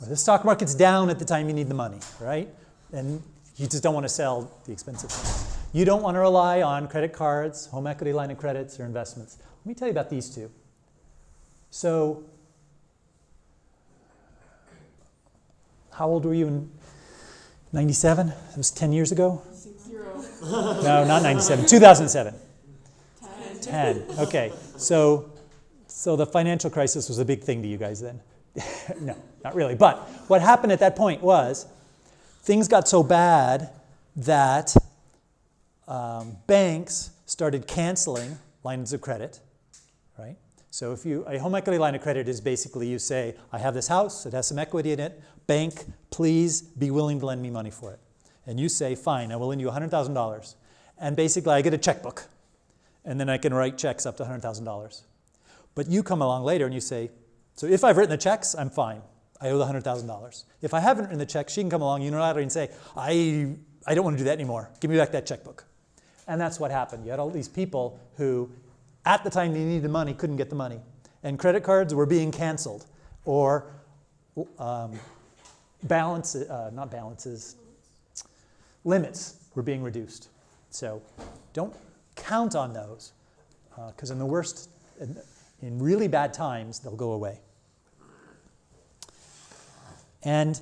the stock market's down at the time you need the money, right? And you just don't want to sell the expensive things. You don't want to rely on credit cards, home equity line of credits, or investments. Let me tell you about these two. So, how old were you in 97? It was 10 years ago? 0. No, not 97. 2007. 10. 10. Okay. So the financial crisis was a big thing to you guys then. No, not really. But what happened at that point was things got so bad that banks started canceling lines of credit, right? So if a home equity line of credit is basically you say, I have this house, it has some equity in it, bank, please be willing to lend me money for it. And you say, fine, I will lend you $100,000. And basically I get a checkbook. And then I can write checks up to $100,000. But you come along later and you say, so if I've written the checks, I'm fine. I owe the $100,000. If I haven't written the checks, she can come along unilaterally and say, I don't want to do that anymore. Give me back that checkbook. And that's what happened. You had all these people who, at the time they needed the money, couldn't get the money. And credit cards were being canceled. Or limits were being reduced. So don't count on those, because in the worst, in really bad times, they'll go away. And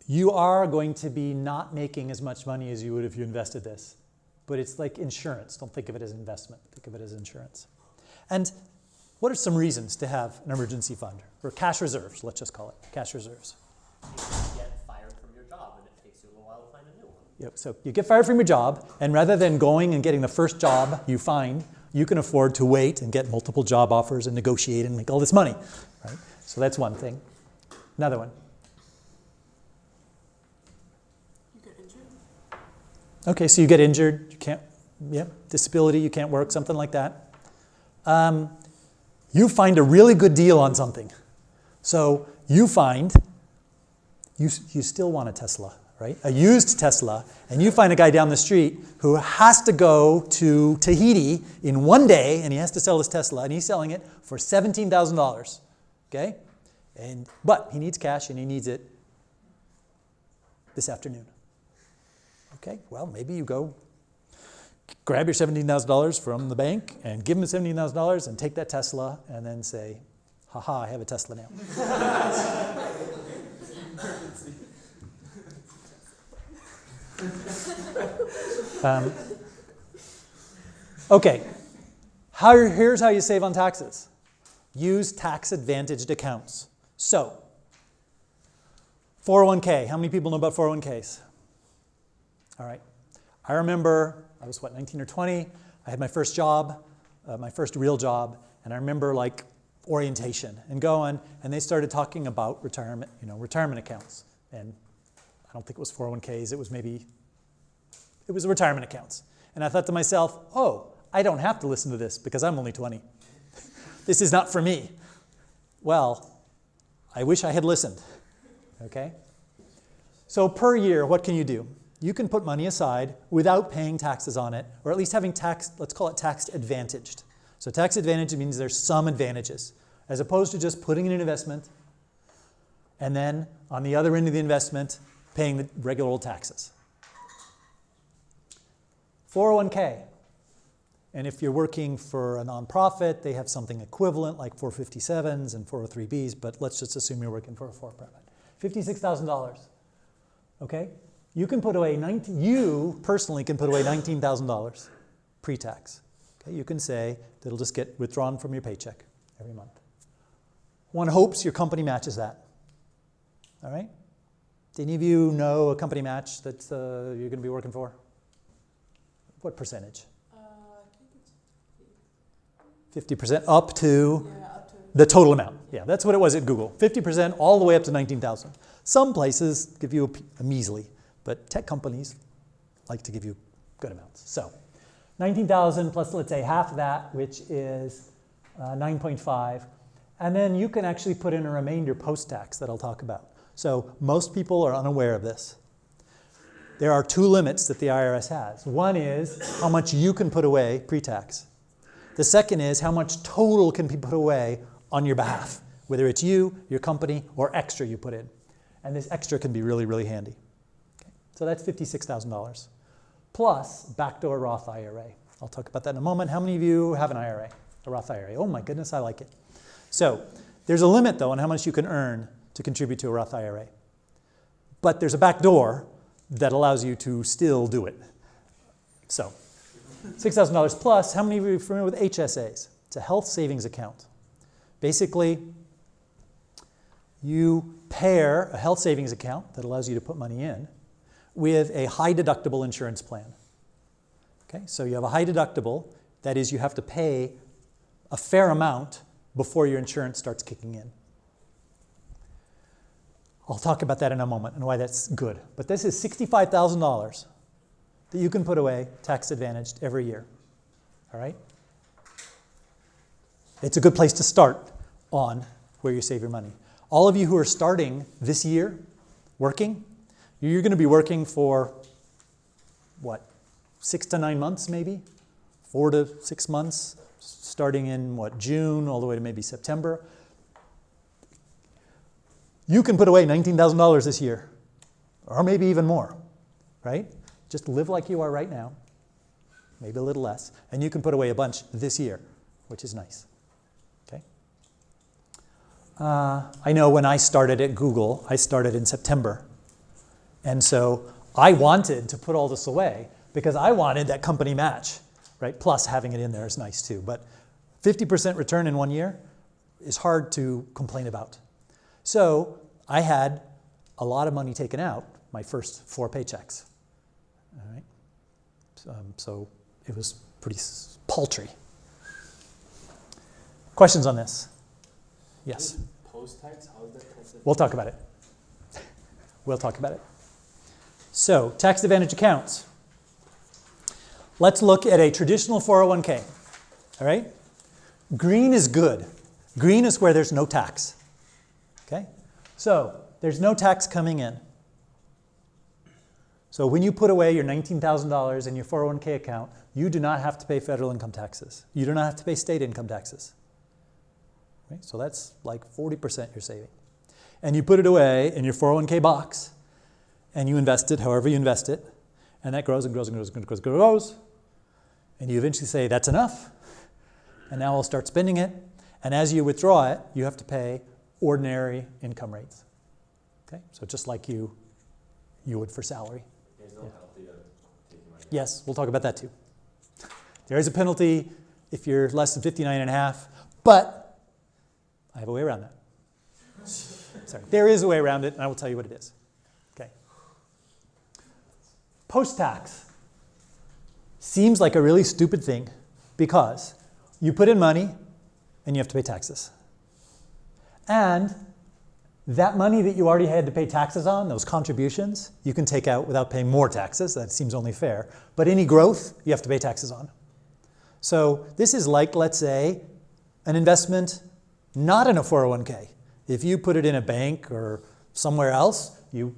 you are going to be not making as much money as you would if you invested this. But it's like insurance. Don't think of it as investment. Think of it as insurance. And what are some reasons to have an emergency fund? Or cash reserves, let's just call it. Cash reserves. You get fired from your job, and it takes you a little while to find a new one. Yep. So you get fired from your job, and rather than going and getting the first job you find, you can afford to wait and get multiple job offers and negotiate and make all this money. Right? So that's one thing. Another one. You get injured? Okay, so you get injured, you can't, disability, you can't work, something like that. You find a really good deal on something. So you find, you still want a Tesla, right? A used Tesla, and you find a guy down the street who has to go to Tahiti in one day, and he has to sell his Tesla, and he's selling it for $17,000, okay? But he needs cash, and he needs it this afternoon. Okay, well, maybe you go grab your $17,000 from the bank and give him $17,000 and take that Tesla and then say, haha, I have a Tesla now. Okay, here's how you save on taxes. Use tax-advantaged accounts. So, 401k. How many people know about 401ks? All right. I remember, I was 19 or 20. I had my first job, my first real job, and I remember like orientation and going, and they started talking about retirement accounts. And I don't think it was 401ks. It was maybe It was retirement accounts. And I thought to myself, oh, I don't have to listen to this because I'm only 20. This is not for me. Well, I wish I had listened, okay? So per year, what can you do? You can put money aside without paying taxes on it, or at least having tax, let's call it tax advantaged. So tax advantage means there's some advantages, as opposed to just putting in an investment and then on the other end of the investment, paying the regular old taxes. 401k. And if you're working for a nonprofit, they have something equivalent like 457s and 403bs, but let's just assume you're working for a for-profit. $56,000, okay? You can put away, you personally can put away $19,000 pre-tax. Okay? You can say that it'll just get withdrawn from your paycheck every month. One hopes your company matches that, all right? Do any of you know a company match that you're going to be working for? What percentage? I think it's 50% up to up to the total amount. Yeah, that's what it was at Google. 50% all the way up to 19,000. Some places give you a measly, but tech companies like to give you good amounts. So 19,000 plus, let's say, half of that, which is 9.5. And then you can actually put in a remainder post-tax that I'll talk about. So most people are unaware of this. There are two limits that the IRS has. One is how much you can put away pre-tax. The second is how much total can be put away on your behalf, whether it's you, your company, or extra you put in. And this extra can be really, really handy. Okay. So that's $56,000 plus backdoor Roth IRA. I'll talk about that in a moment. How many of you have an IRA, a Roth IRA? Oh my goodness, I like it. So there's a limit, though, on how much you can earn to contribute to a Roth IRA. But there's a backdoor that allows you to still do it. So $6,000 plus. How many of you are familiar with HSAs? It's a health savings account. Basically, you pair a health savings account that allows you to put money in with a high deductible insurance plan. Okay, so you have a high deductible. That is, you have to pay a fair amount before your insurance starts kicking in. I'll talk about that in a moment and why that's good. But this is $65,000 that you can put away tax advantaged every year. All right? It's a good place to start on where you save your money. All of you who are starting this year working, you're going to be working for, what, 6 to 9 months maybe? 4 to 6 months, starting in, what, June all the way to maybe September. You can put away $19,000 this year, or maybe even more, right? Just live like you are right now, maybe a little less, and you can put away a bunch this year, which is nice, okay? I know when I started at Google, I started in September, and so I wanted to put all this away because I wanted that company match, right? Plus having it in there is nice too, but 50% return in 1 year is hard to complain about. So I had a lot of money taken out my first 4 paychecks. All right? So it was pretty paltry. Questions on this? Yes? Post-tax, how is that tax? We'll talk about it. We'll talk about it. So tax advantage accounts. Let's look at a traditional 401k. All right? Green is good. Green is where there's no tax. Okay? So there's no tax coming in. So when you put away your $19,000 in your 401k account, you do not have to pay federal income taxes. You do not have to pay state income taxes. Okay? So that's like 40% you're saving. And you put it away in your 401k box, and you invest it however you invest it, and that grows and grows and grows and grows and grows. And you eventually say, that's enough. And now I'll start spending it. And as you withdraw it, you have to pay ordinary income rates. Okay? So just like you would for salary. There's no penalty to taking money out. Yes, we'll talk about that too. There is a penalty if you're less than 59.5, but I have a way around that. Sorry, there is a way around it, and I will tell you what it is. Okay. Post-tax seems like a really stupid thing because you put in money and you have to pay taxes. And That money that you already had to pay taxes on, those contributions, you can take out without paying more taxes. That seems only fair. But any growth, you have to pay taxes on. So this is like, let's say, an investment not in a 401k. If you put it in a bank or somewhere else, you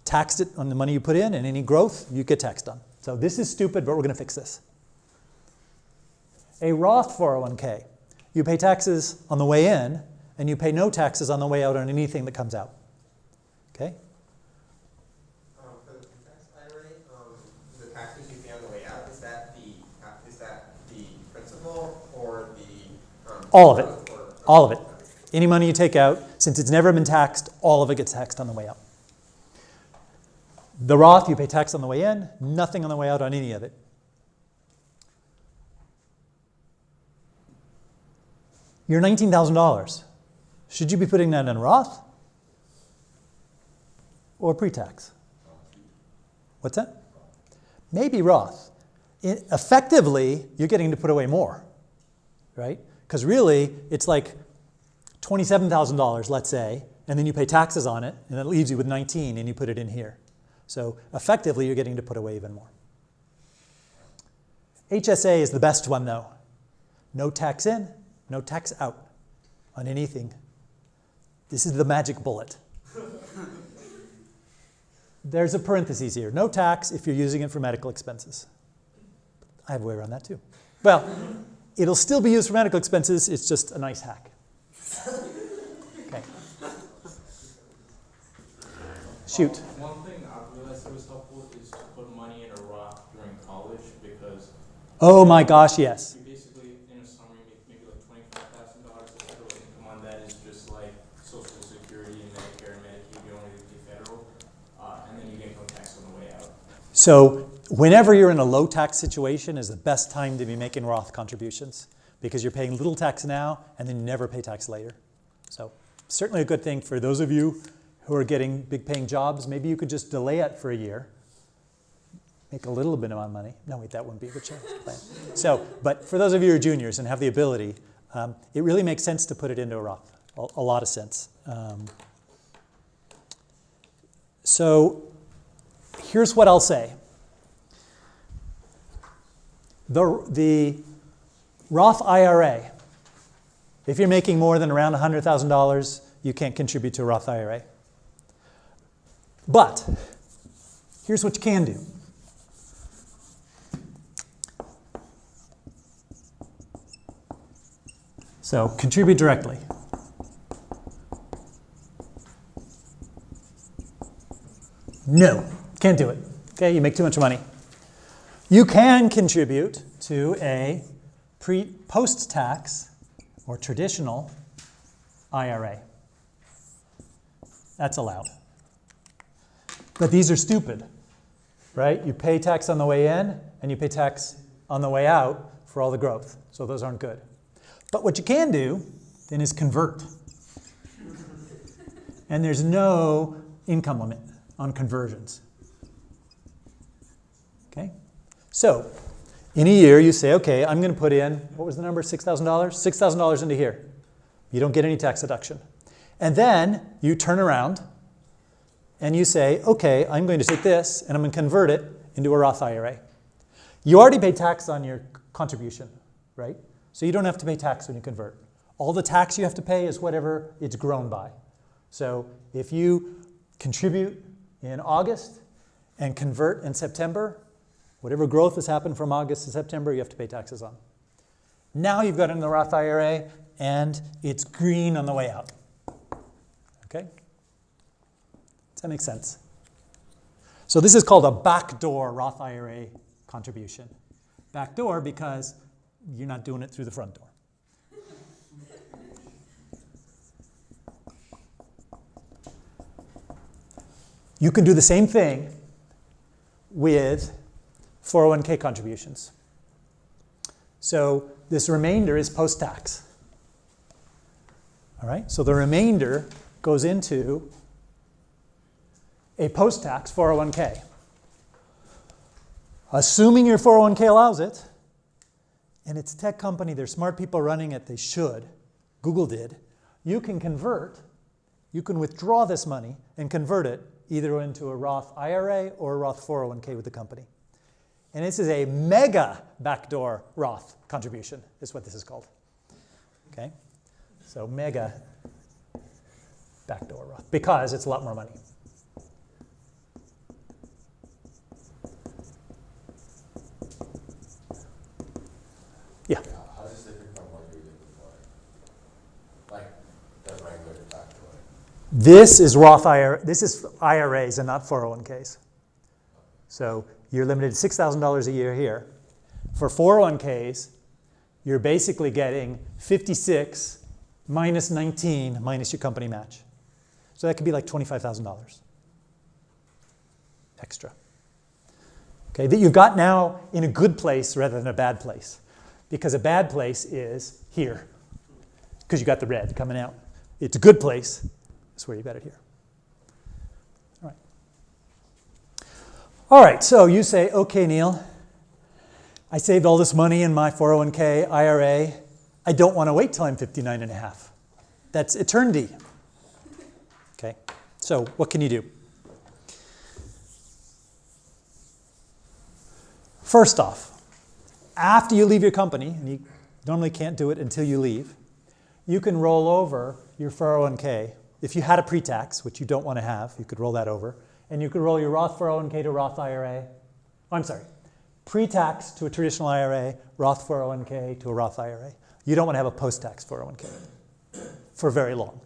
taxed it on the money you put in, and any growth, you get taxed on. So this is stupid, but we're going to fix this. A Roth 401k, you pay taxes on the way in, and you pay no taxes on the way out on anything that comes out. Okay? For the tax IRA, the taxes you pay on the way out, is that the principal or the all of it. All of it. Any money you take out, since it's never been taxed, all of it gets taxed on the way out. The Roth, you pay tax on the way in, nothing on the way out on any of it. Your $19,000. Should you be putting that in a Roth or pre-tax? What's that? Maybe Roth. Effectively, you're getting to put away more, right? Because really, it's like $27,000, let's say, and then you pay taxes on it, and that leaves you with 19, and you put it in here. So effectively, you're getting to put away even more. HSA is the best one, though. No tax in, no tax out on anything. This is the magic bullet. There's a parenthesis here. No tax if you're using it for medical expenses. I have a way around that, too. Well, it'll still be used for medical expenses. It's just a nice hack. Okay. Shoot. One thing I've realized that was helpful is to put money in a Roth during college because Oh my gosh, yes. you basically, in a summer, you make maybe like $25,000. The federal income on that is just like Social Security and Medicare and Medicaid. You only pay federal, and then you get income tax on the way out. So whenever you're in a low tax situation is the best time to be making Roth contributions because you're paying little tax now and then you never pay tax later. So certainly a good thing for those of you who are getting big paying jobs. Maybe you could just delay it for a year, make a little bit of money. No, wait, that wouldn't be a good plan. So, but for those of you who are juniors and have the ability, it really makes sense to put it into a Roth, a lot of sense. So here's what I'll say. The Roth IRA, if you're making more than around $100,000, you can't contribute to a Roth IRA. But here's what you can do. So contribute directly. No, can't do it. Okay, you make too much money. You can contribute to a post-tax or traditional IRA. That's allowed. But these are stupid, right? You pay tax on the way in and you pay tax on the way out for all the growth. So those aren't good. But what you can do then is convert. And there's no income limit on conversions. Okay? So in a year you say, okay, I'm going to put in, what was the number, $6,000? $6,000 into here. You don't get any tax deduction. And then you turn around and you say, okay, I'm going to take this and I'm going to convert it into a Roth IRA. You already pay tax on your contribution, right? So you don't have to pay tax when you convert. All the tax you have to pay is whatever it's grown by. So if you contribute in August and convert in September, whatever growth has happened from August to September, you have to pay taxes on. Now you've got it in the Roth IRA and it's green on the way out. Okay? Does that make sense? So this is called a backdoor Roth IRA contribution. Backdoor because you're not doing it through the front door. You can do the same thing with 401k contributions. So this remainder is post-tax. All right, so the remainder goes into a post-tax 401k. Assuming your 401k allows it, and it's a tech company, there's smart people running it, they should, Google did, you can convert you can withdraw this money and convert it either into a Roth IRA or a Roth 401k with the company. And this is a mega backdoor Roth contribution, is what this is called. Okay? So mega backdoor Roth, because it's a lot more money. Yeah. How is this different from what you were doing before? Like the regular backdoor? This is Roth IRA. This is IRAs and not 401ks. So you're limited to $6,000 a year here. For 401ks, you're basically getting 56 minus 19 minus your company match. So that could be like $25,000 extra. Okay, that you've got now in a good place rather than a bad place. Because a bad place is here, because you got the red coming out. It's a good place. That's where you got it here. All right. All right, so you say, okay, Neil, I saved all this money in my 401k, IRA. I don't want to wait till I'm 59 and a half. That's eternity. Okay, so what can you do? First off, after you leave your company, and you normally can't do it until you leave, you can roll over your 401k. If you had a pre-tax, which you don't want to have, you could roll that over. And you could roll your Roth 401k to Roth IRA. Oh, I'm sorry. Pre-tax to a traditional IRA, Roth 401k to a Roth IRA. You don't want to have a post-tax 401k for very long.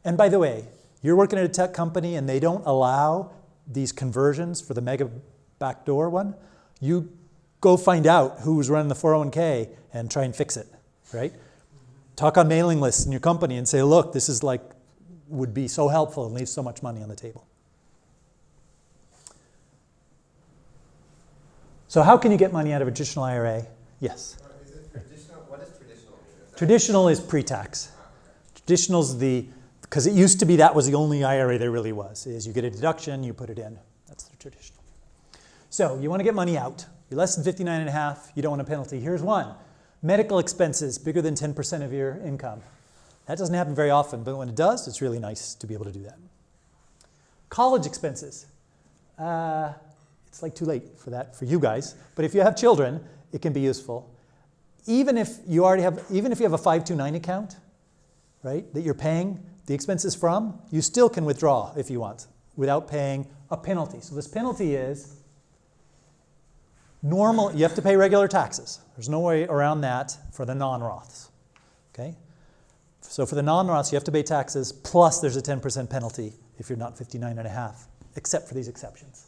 And by the way, you're working at a tech company and they don't allow these conversions for the mega backdoor one. You go find out who's running the 401k and try and fix it, right? Talk on mailing lists in your company and say, look, this is like, would be so helpful and leave so much money on the table. So how can you get money out of a traditional IRA? Yes? Is it traditional? What does traditional mean? Traditional is pre-tax. Traditional's because it used to be that was the only IRA there really was, is you get a deduction, you put it in. That's the traditional. So you want to get money out. You're less than 59 and a half, you don't want a penalty. Here's one. Medical expenses bigger than 10% of your income. That doesn't happen very often, but when it does, it's really nice to be able to do that. College expenses. It's like too late for that for you guys, but if you have children, it can be useful. Even if you have a 529 account, right, that you're paying the expenses from, you still can withdraw if you want without paying a penalty. So this penalty is normal. You have to pay regular taxes. There's no way around that for the non-Roths. Okay? So for the non-Roths, you have to pay taxes, plus there's a 10% penalty if you're not 59 and a half, except for these exceptions.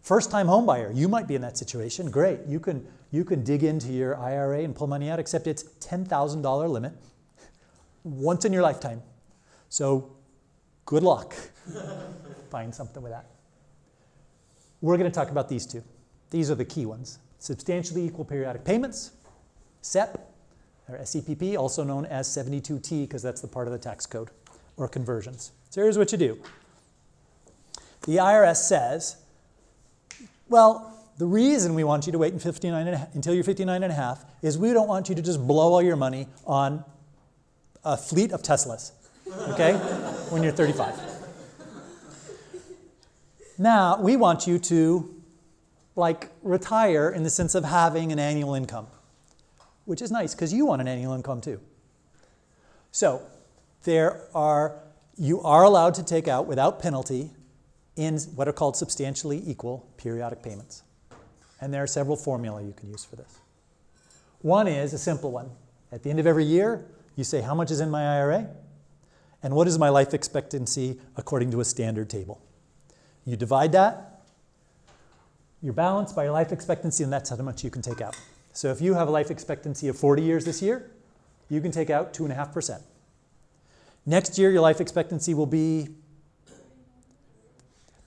First-time homebuyer, you might be in that situation. Great. You can dig into your IRA and pull money out, except it's $10,000 limit once in your lifetime. So good luck. Find something with that. We're going to talk about these two. These are the key ones. Substantially equal periodic payments, SEP, or SEPP, also known as 72T, because that's the part of the tax code, or conversions. So here's what you do. The IRS says, well, the reason we want you to wait until you're 59 and a half is we don't want you to just blow all your money on a fleet of Teslas, okay, when you're 35. Now, we want you to retire in the sense of having an annual income, which is nice because you want an annual income too. So you are allowed to take out without penalty in what are called substantially equal periodic payments. And there are several formulae you can use for this. One is a simple one. At the end of every year, you say how much is in my IRA and what is my life expectancy according to a standard table. You divide that, your balance, by your life expectancy, and that's how much you can take out. So if you have a life expectancy of 40 years this year, you can take out 2.5%. Next year, your life expectancy will be,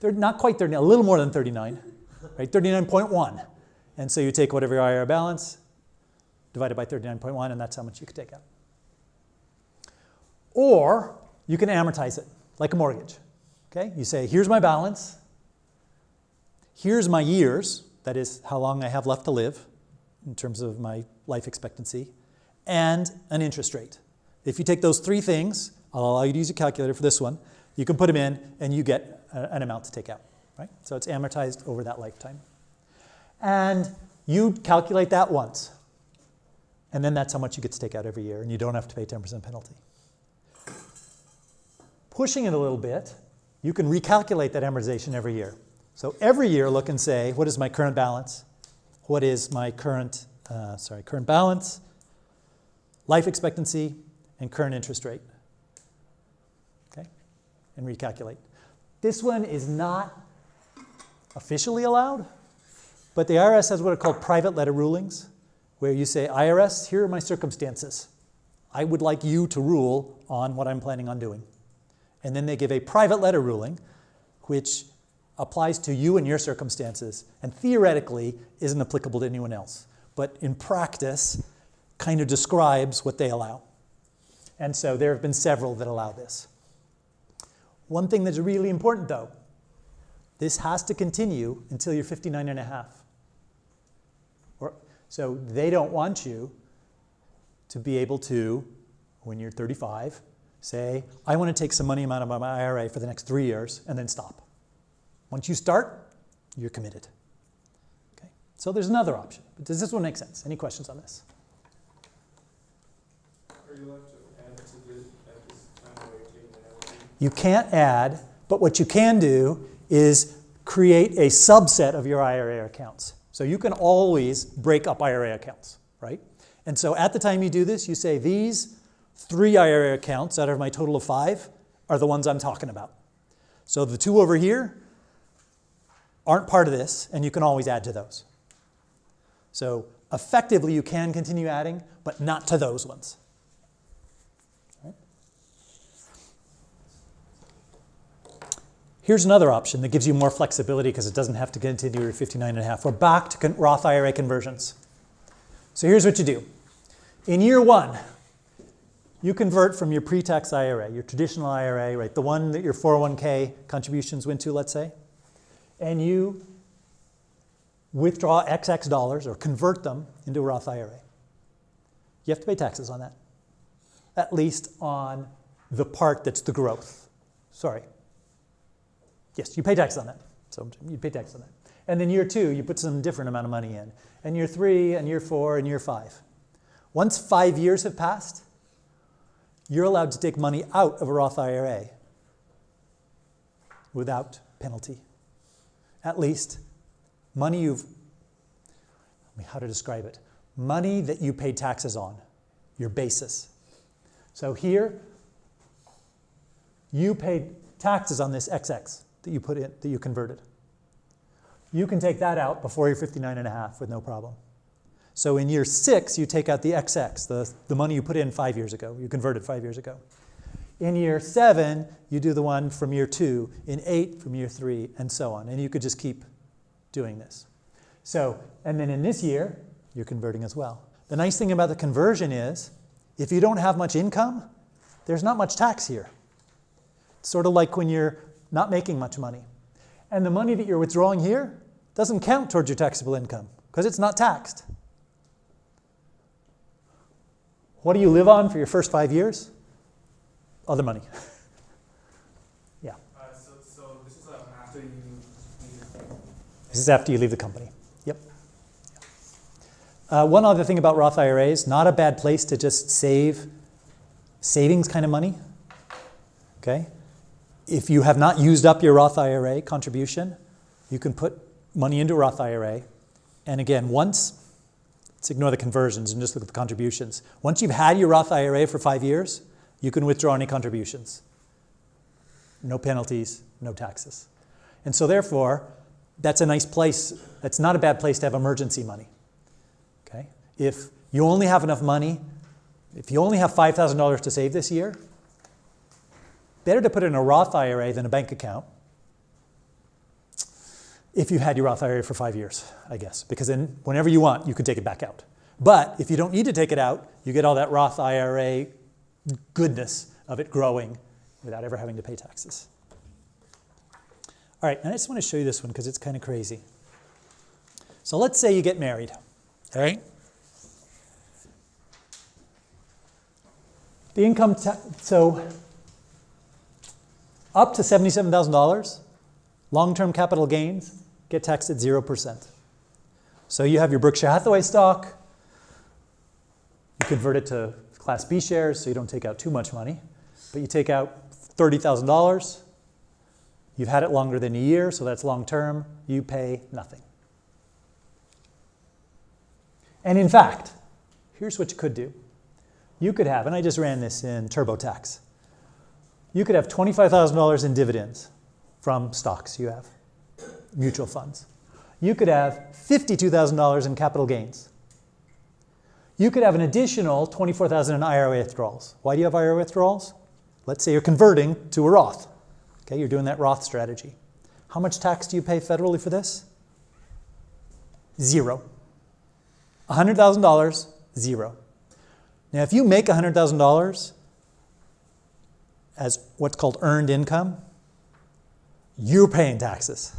they're not quite 39, a little more than 39, right? 39.1. And so you take whatever your IRA balance, divided by 39.1, and that's how much you can take out. Or you can amortize it, like a mortgage. Okay? You say, here's my balance, here's my years, that is how long I have left to live in terms of my life expectancy, and an interest rate. If you take those three things, I'll allow you to use a calculator for this one. You can put them in, and you get an amount to take out, right? So it's amortized over that lifetime. And you calculate that once. And then that's how much you get to take out every year, and you don't have to pay 10% penalty. Pushing it a little bit, you can recalculate that amortization every year. So every year, look and say, what is my current balance? What is my current balance, life expectancy, and current interest rate? Okay, and recalculate. This one is not officially allowed, but the IRS has what are called private letter rulings, where you say, IRS, here are my circumstances. I would like you to rule on what I'm planning on doing. And then they give a private letter ruling, which applies to you and your circumstances, and theoretically isn't applicable to anyone else. But in practice, kind of describes what they allow. And so there have been several that allow this. One thing that's really important, though, this has to continue until you're 59 and a half. So they don't want you to be able to, when you're 35, say, I want to take some money out of my IRA for the next 3 years and then stop. Once you start, you're committed. Okay? So there's another option. But does this one make sense? Any questions on this? Are you allowed to add to this at this time while you're taking it out? You can't add, but what you can do is create a subset of your IRA accounts. So you can always break up IRA accounts, right? And so at the time you do this, you say these 3 IRA accounts out of my total of 5 are the ones I'm talking about. So the 2 over here aren't part of this, and you can always add to those. So effectively, you can continue adding, but not to those ones. Right? Here's another option that gives you more flexibility because it doesn't have to continue your 59 and a half. We're back to Roth IRA conversions. So here's what you do. In year 1, you convert from your pre-tax IRA, your traditional IRA, right, the one that your 401k contributions went to, let's say, and you withdraw XX dollars or convert them into a Roth IRA. You have to pay taxes on that, at least on the part that's the growth. Sorry. Yes, you pay taxes on that. So you pay taxes on that. And then year 2, you put some different amount of money in. And year 3, and year 4, and year 5. Once 5 years have passed, you're allowed to take money out of a Roth IRA without penalty. At least money how to describe it? Money that you paid taxes on, your basis. So here, you paid taxes on this XX that you put in, that you converted. You can take that out before you're 59 and a half with no problem. So in year 6, you take out the XX, the money you put in 5 years ago, you converted 5 years ago. In year 7, you do the one from year 2, in 8 from year 3, and so on. And you could just keep doing this. So, and then in this year, you're converting as well. The nice thing about the conversion is, if you don't have much income, there's not much tax here. It's sort of like when you're not making much money. And the money that you're withdrawing here doesn't count towards your taxable income, because it's not taxed. What do you live on for your first 5 years? Other money. Yeah. So this is after you leave the company? This is after you leave the company. Yep. One other thing about Roth IRAs, not a bad place to just save savings kind of money. Okay? If you have not used up your Roth IRA contribution, you can put money into a Roth IRA. And again, let's ignore the conversions and just look at the contributions. Once you've had your Roth IRA for 5 years, you can withdraw any contributions. No penalties, no taxes. And so therefore, that's a nice place. That's not a bad place to have emergency money. Okay? If you only have enough money, if you only have $5,000 to save this year, better to put it in a Roth IRA than a bank account if you had your Roth IRA for 5 years, I guess. Because then whenever you want, you can take it back out. But if you don't need to take it out, you get all that Roth IRA goodness of it growing without ever having to pay taxes. All right, and I just want to show you this one because it's kind of crazy. So let's say you get married, all right? The income, so Up to $77,000, long-term capital gains get taxed at 0%. So you have your Berkshire Hathaway stock. You convert it to Class B shares so you don't take out too much money. But you take out $30,000. You've had it longer than a year, so that's long-term. You pay nothing. And in fact, here's what you could do. You could have, and I just ran this in TurboTax, you could have $25,000 in dividends from stocks you have, mutual funds. You could have $52,000 in capital gains. You could have an additional $24,000 in IRA withdrawals. Why do you have IRA withdrawals? Let's say you're converting to a Roth. Okay, you're doing that Roth strategy. How much tax do you pay federally for this? 0. $100,000, 0. Now, if you make $100,000 as what's called earned income, you're paying taxes,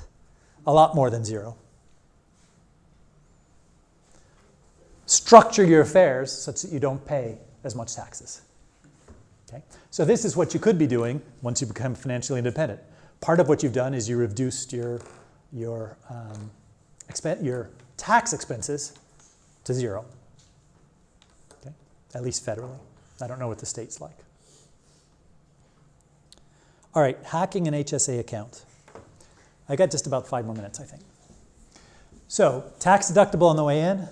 a lot more than 0. Structure your affairs such that you don't pay as much taxes. Okay? So this is what you could be doing once you become financially independent. Part of what you've done is you reduced your tax expenses to 0. Okay? At least federally. I don't know what the state's like. All right, hacking an HSA account. I got just about 5 more minutes, I think. So, tax deductible on the way in,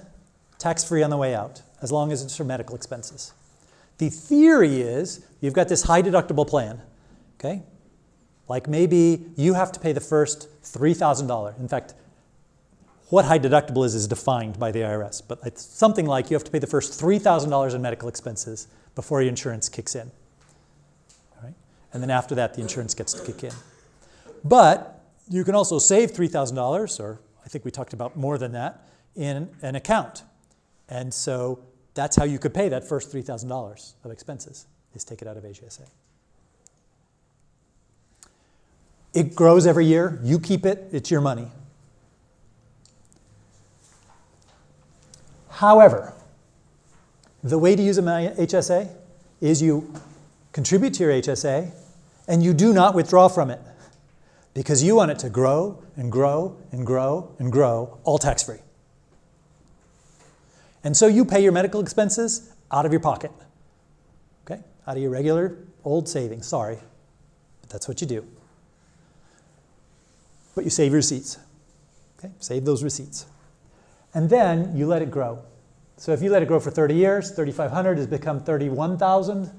tax-free on the way out, as long as it's for medical expenses. The theory is you've got this high deductible plan, okay? Like maybe you have to pay the first $3,000. In fact, what high deductible is defined by the IRS, but it's something like you have to pay the first $3,000 in medical expenses before your insurance kicks in. All right? And then after that, the insurance gets to kick in. But you can also save $3,000, or I think we talked about more than that, in an account. And so that's how you could pay that first $3,000 of expenses, is take it out of HSA. It grows every year. You keep it. It's your money. However, the way to use an HSA is you contribute to your HSA and you do not withdraw from it because you want it to grow and grow and grow and grow, all tax-free. And so you pay your medical expenses out of your pocket, okay? Out of your regular old savings, sorry, but that's what you do. But you save your receipts, okay? Save those receipts. And then you let it grow. So if you let it grow for 30 years, 3,500 has become 31,000.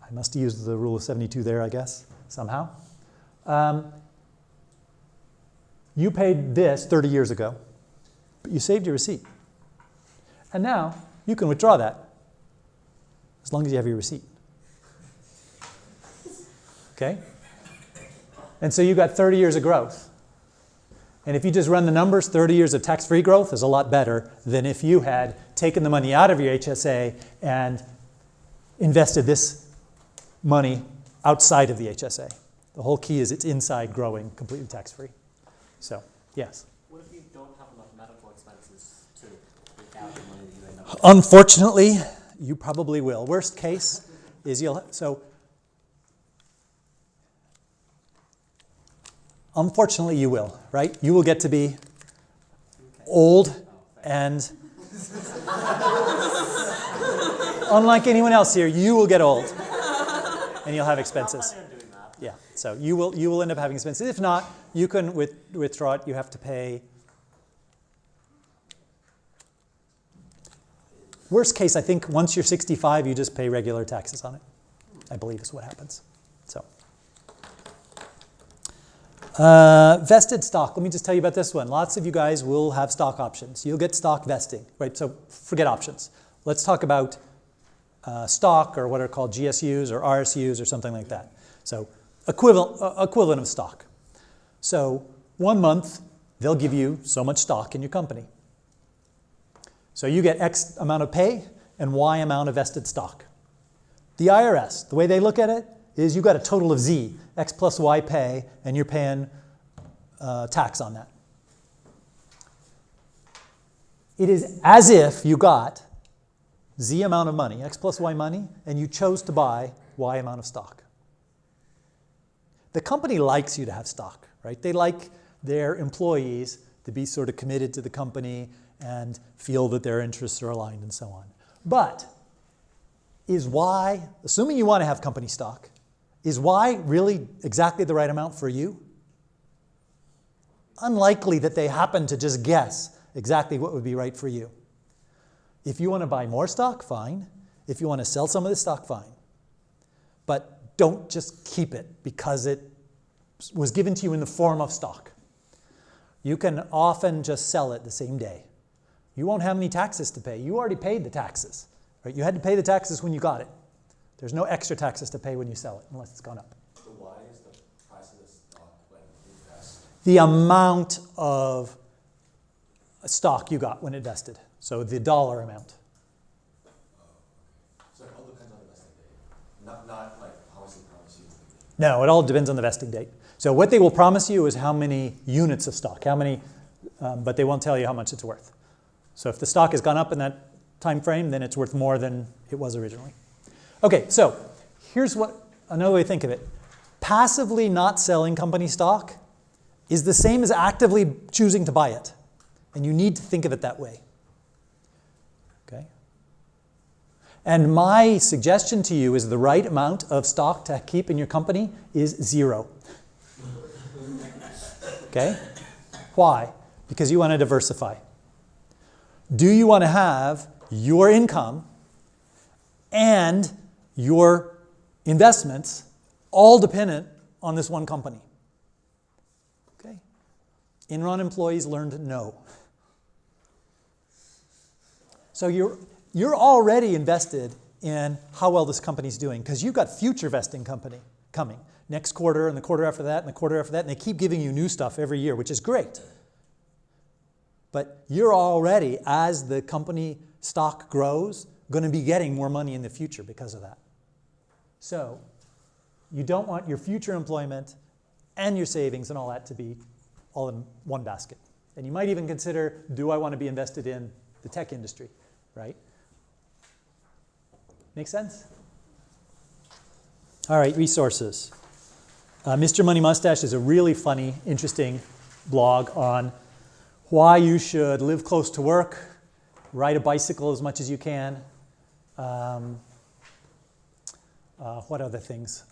I must have used the rule of 72 there, I guess, somehow. You paid this 30 years ago, but you saved your receipt. And now you can withdraw that as long as you have your receipt. Okay? And so you got 30 years of growth. And if you just run the numbers, 30 years of tax-free growth is a lot better than if you had taken the money out of your HSA and invested this money outside of the HSA. The whole key is it's inside growing, completely tax-free. So, yes? What if you don't have enough medical expenses to take out the money that you end up with? Unfortunately, you probably will. Worst case is unfortunately, you will, right? You will get to be old and unlike anyone else here, you will get old and you'll have expenses. Yeah, so you will end up having expenses. If not, you can withdraw it. You have to pay. Worst case, I think once you're 65, you just pay regular taxes on it. I believe is what happens. So. Vested stock. Let me just tell you about this one. Lots of you guys will have stock options. You'll get stock vesting, right? So forget options. Let's talk about stock, or what are called GSUs or RSUs or something like that. So equivalent of stock. So 1 month, they'll give you so much stock in your company. So you get X amount of pay and Y amount of vested stock. The IRS, the way they look at it, is you got a total of Z, X plus Y pay, and you're paying tax on that. It is as if you got Z amount of money, X plus Y money, and you chose to buy Y amount of stock. The company likes you to have stock, right? They like their employees to be sort of committed to the company and feel that their interests are aligned and so on. But is Y, assuming you want to have company stock, is Y really exactly the right amount for you? Unlikely that they happen to just guess exactly what would be right for you. If you want to buy more stock, fine. If you want to sell some of the stock, fine. But don't just keep it because it was given to you in the form of stock. You can often just sell it the same day. You won't have any taxes to pay. You already paid the taxes, right? You had to pay the taxes when you got it. There's no extra taxes to pay when you sell it unless it's gone up. So why is the price of the stock when you invest? The amount of stock you got when it vested. So the dollar amount. So it all depends on the vesting date, not like how much they promise you. No, it all depends on the vesting date. So what they will promise you is how many units of stock, but they won't tell you how much it's worth. So if the stock has gone up in that time frame, then it's worth more than it was originally. Okay, so here's another way to think of it. Passively not selling company stock is the same as actively choosing to buy it. And you need to think of it that way. Okay? And my suggestion to you is the right amount of stock to keep in your company is 0. Okay? Why? Because you want to diversify. Do you want to have your income and your investments all dependent on this one company? Okay? Enron employees learned no. So you're already invested in how well this company's doing because you've got future vesting company coming next quarter and the quarter after that and the quarter after that, and they keep giving you new stuff every year, which is great. But you're already, as the company stock grows, going to be getting more money in the future because of that. So you don't want your future employment and your savings and all that to be all in one basket. And you might even consider, do I want to be invested in the tech industry, right? Make sense? All right, resources. Mr. Money Mustache is a really funny, interesting blog on why you should live close to work, ride a bicycle as much as you can. What other things?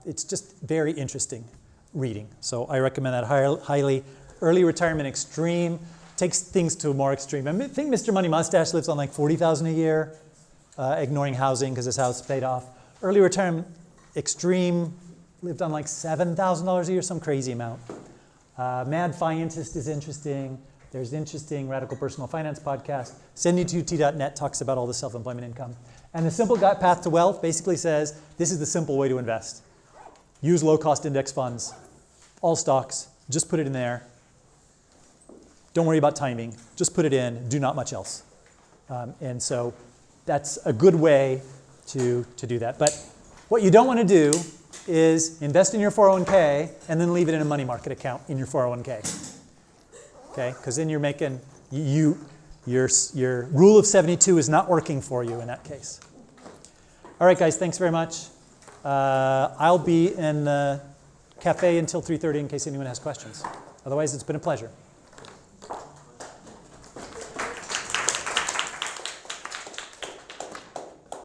It's just very interesting reading. So I recommend that highly. Early Retirement Extreme takes things to a more extreme. I think Mr. Money Mustache lives on like $40,000 a year, ignoring housing because his house is paid off. Early Retirement Extreme lived on like $7,000 a year, some crazy amount. Mad Scientist is interesting. There's interesting Radical Personal Finance podcast. Send-you-to-t.net talks about all the self-employment income. And the Simple Path to Wealth basically says this is the simple way to invest. Use low-cost index funds, all stocks, just put it in there. Don't worry about timing. Just put it in. Do not much else. And so that's a good way to do that. But what you don't want to do is invest in your 401k and then leave it in a money market account in your 401k. Okay? Because then you're making, your rule of 72 is not working for you in that case. All right, guys, thanks very much. I'll be in the cafe until 3:30 in case anyone has questions. Otherwise, it's been a pleasure.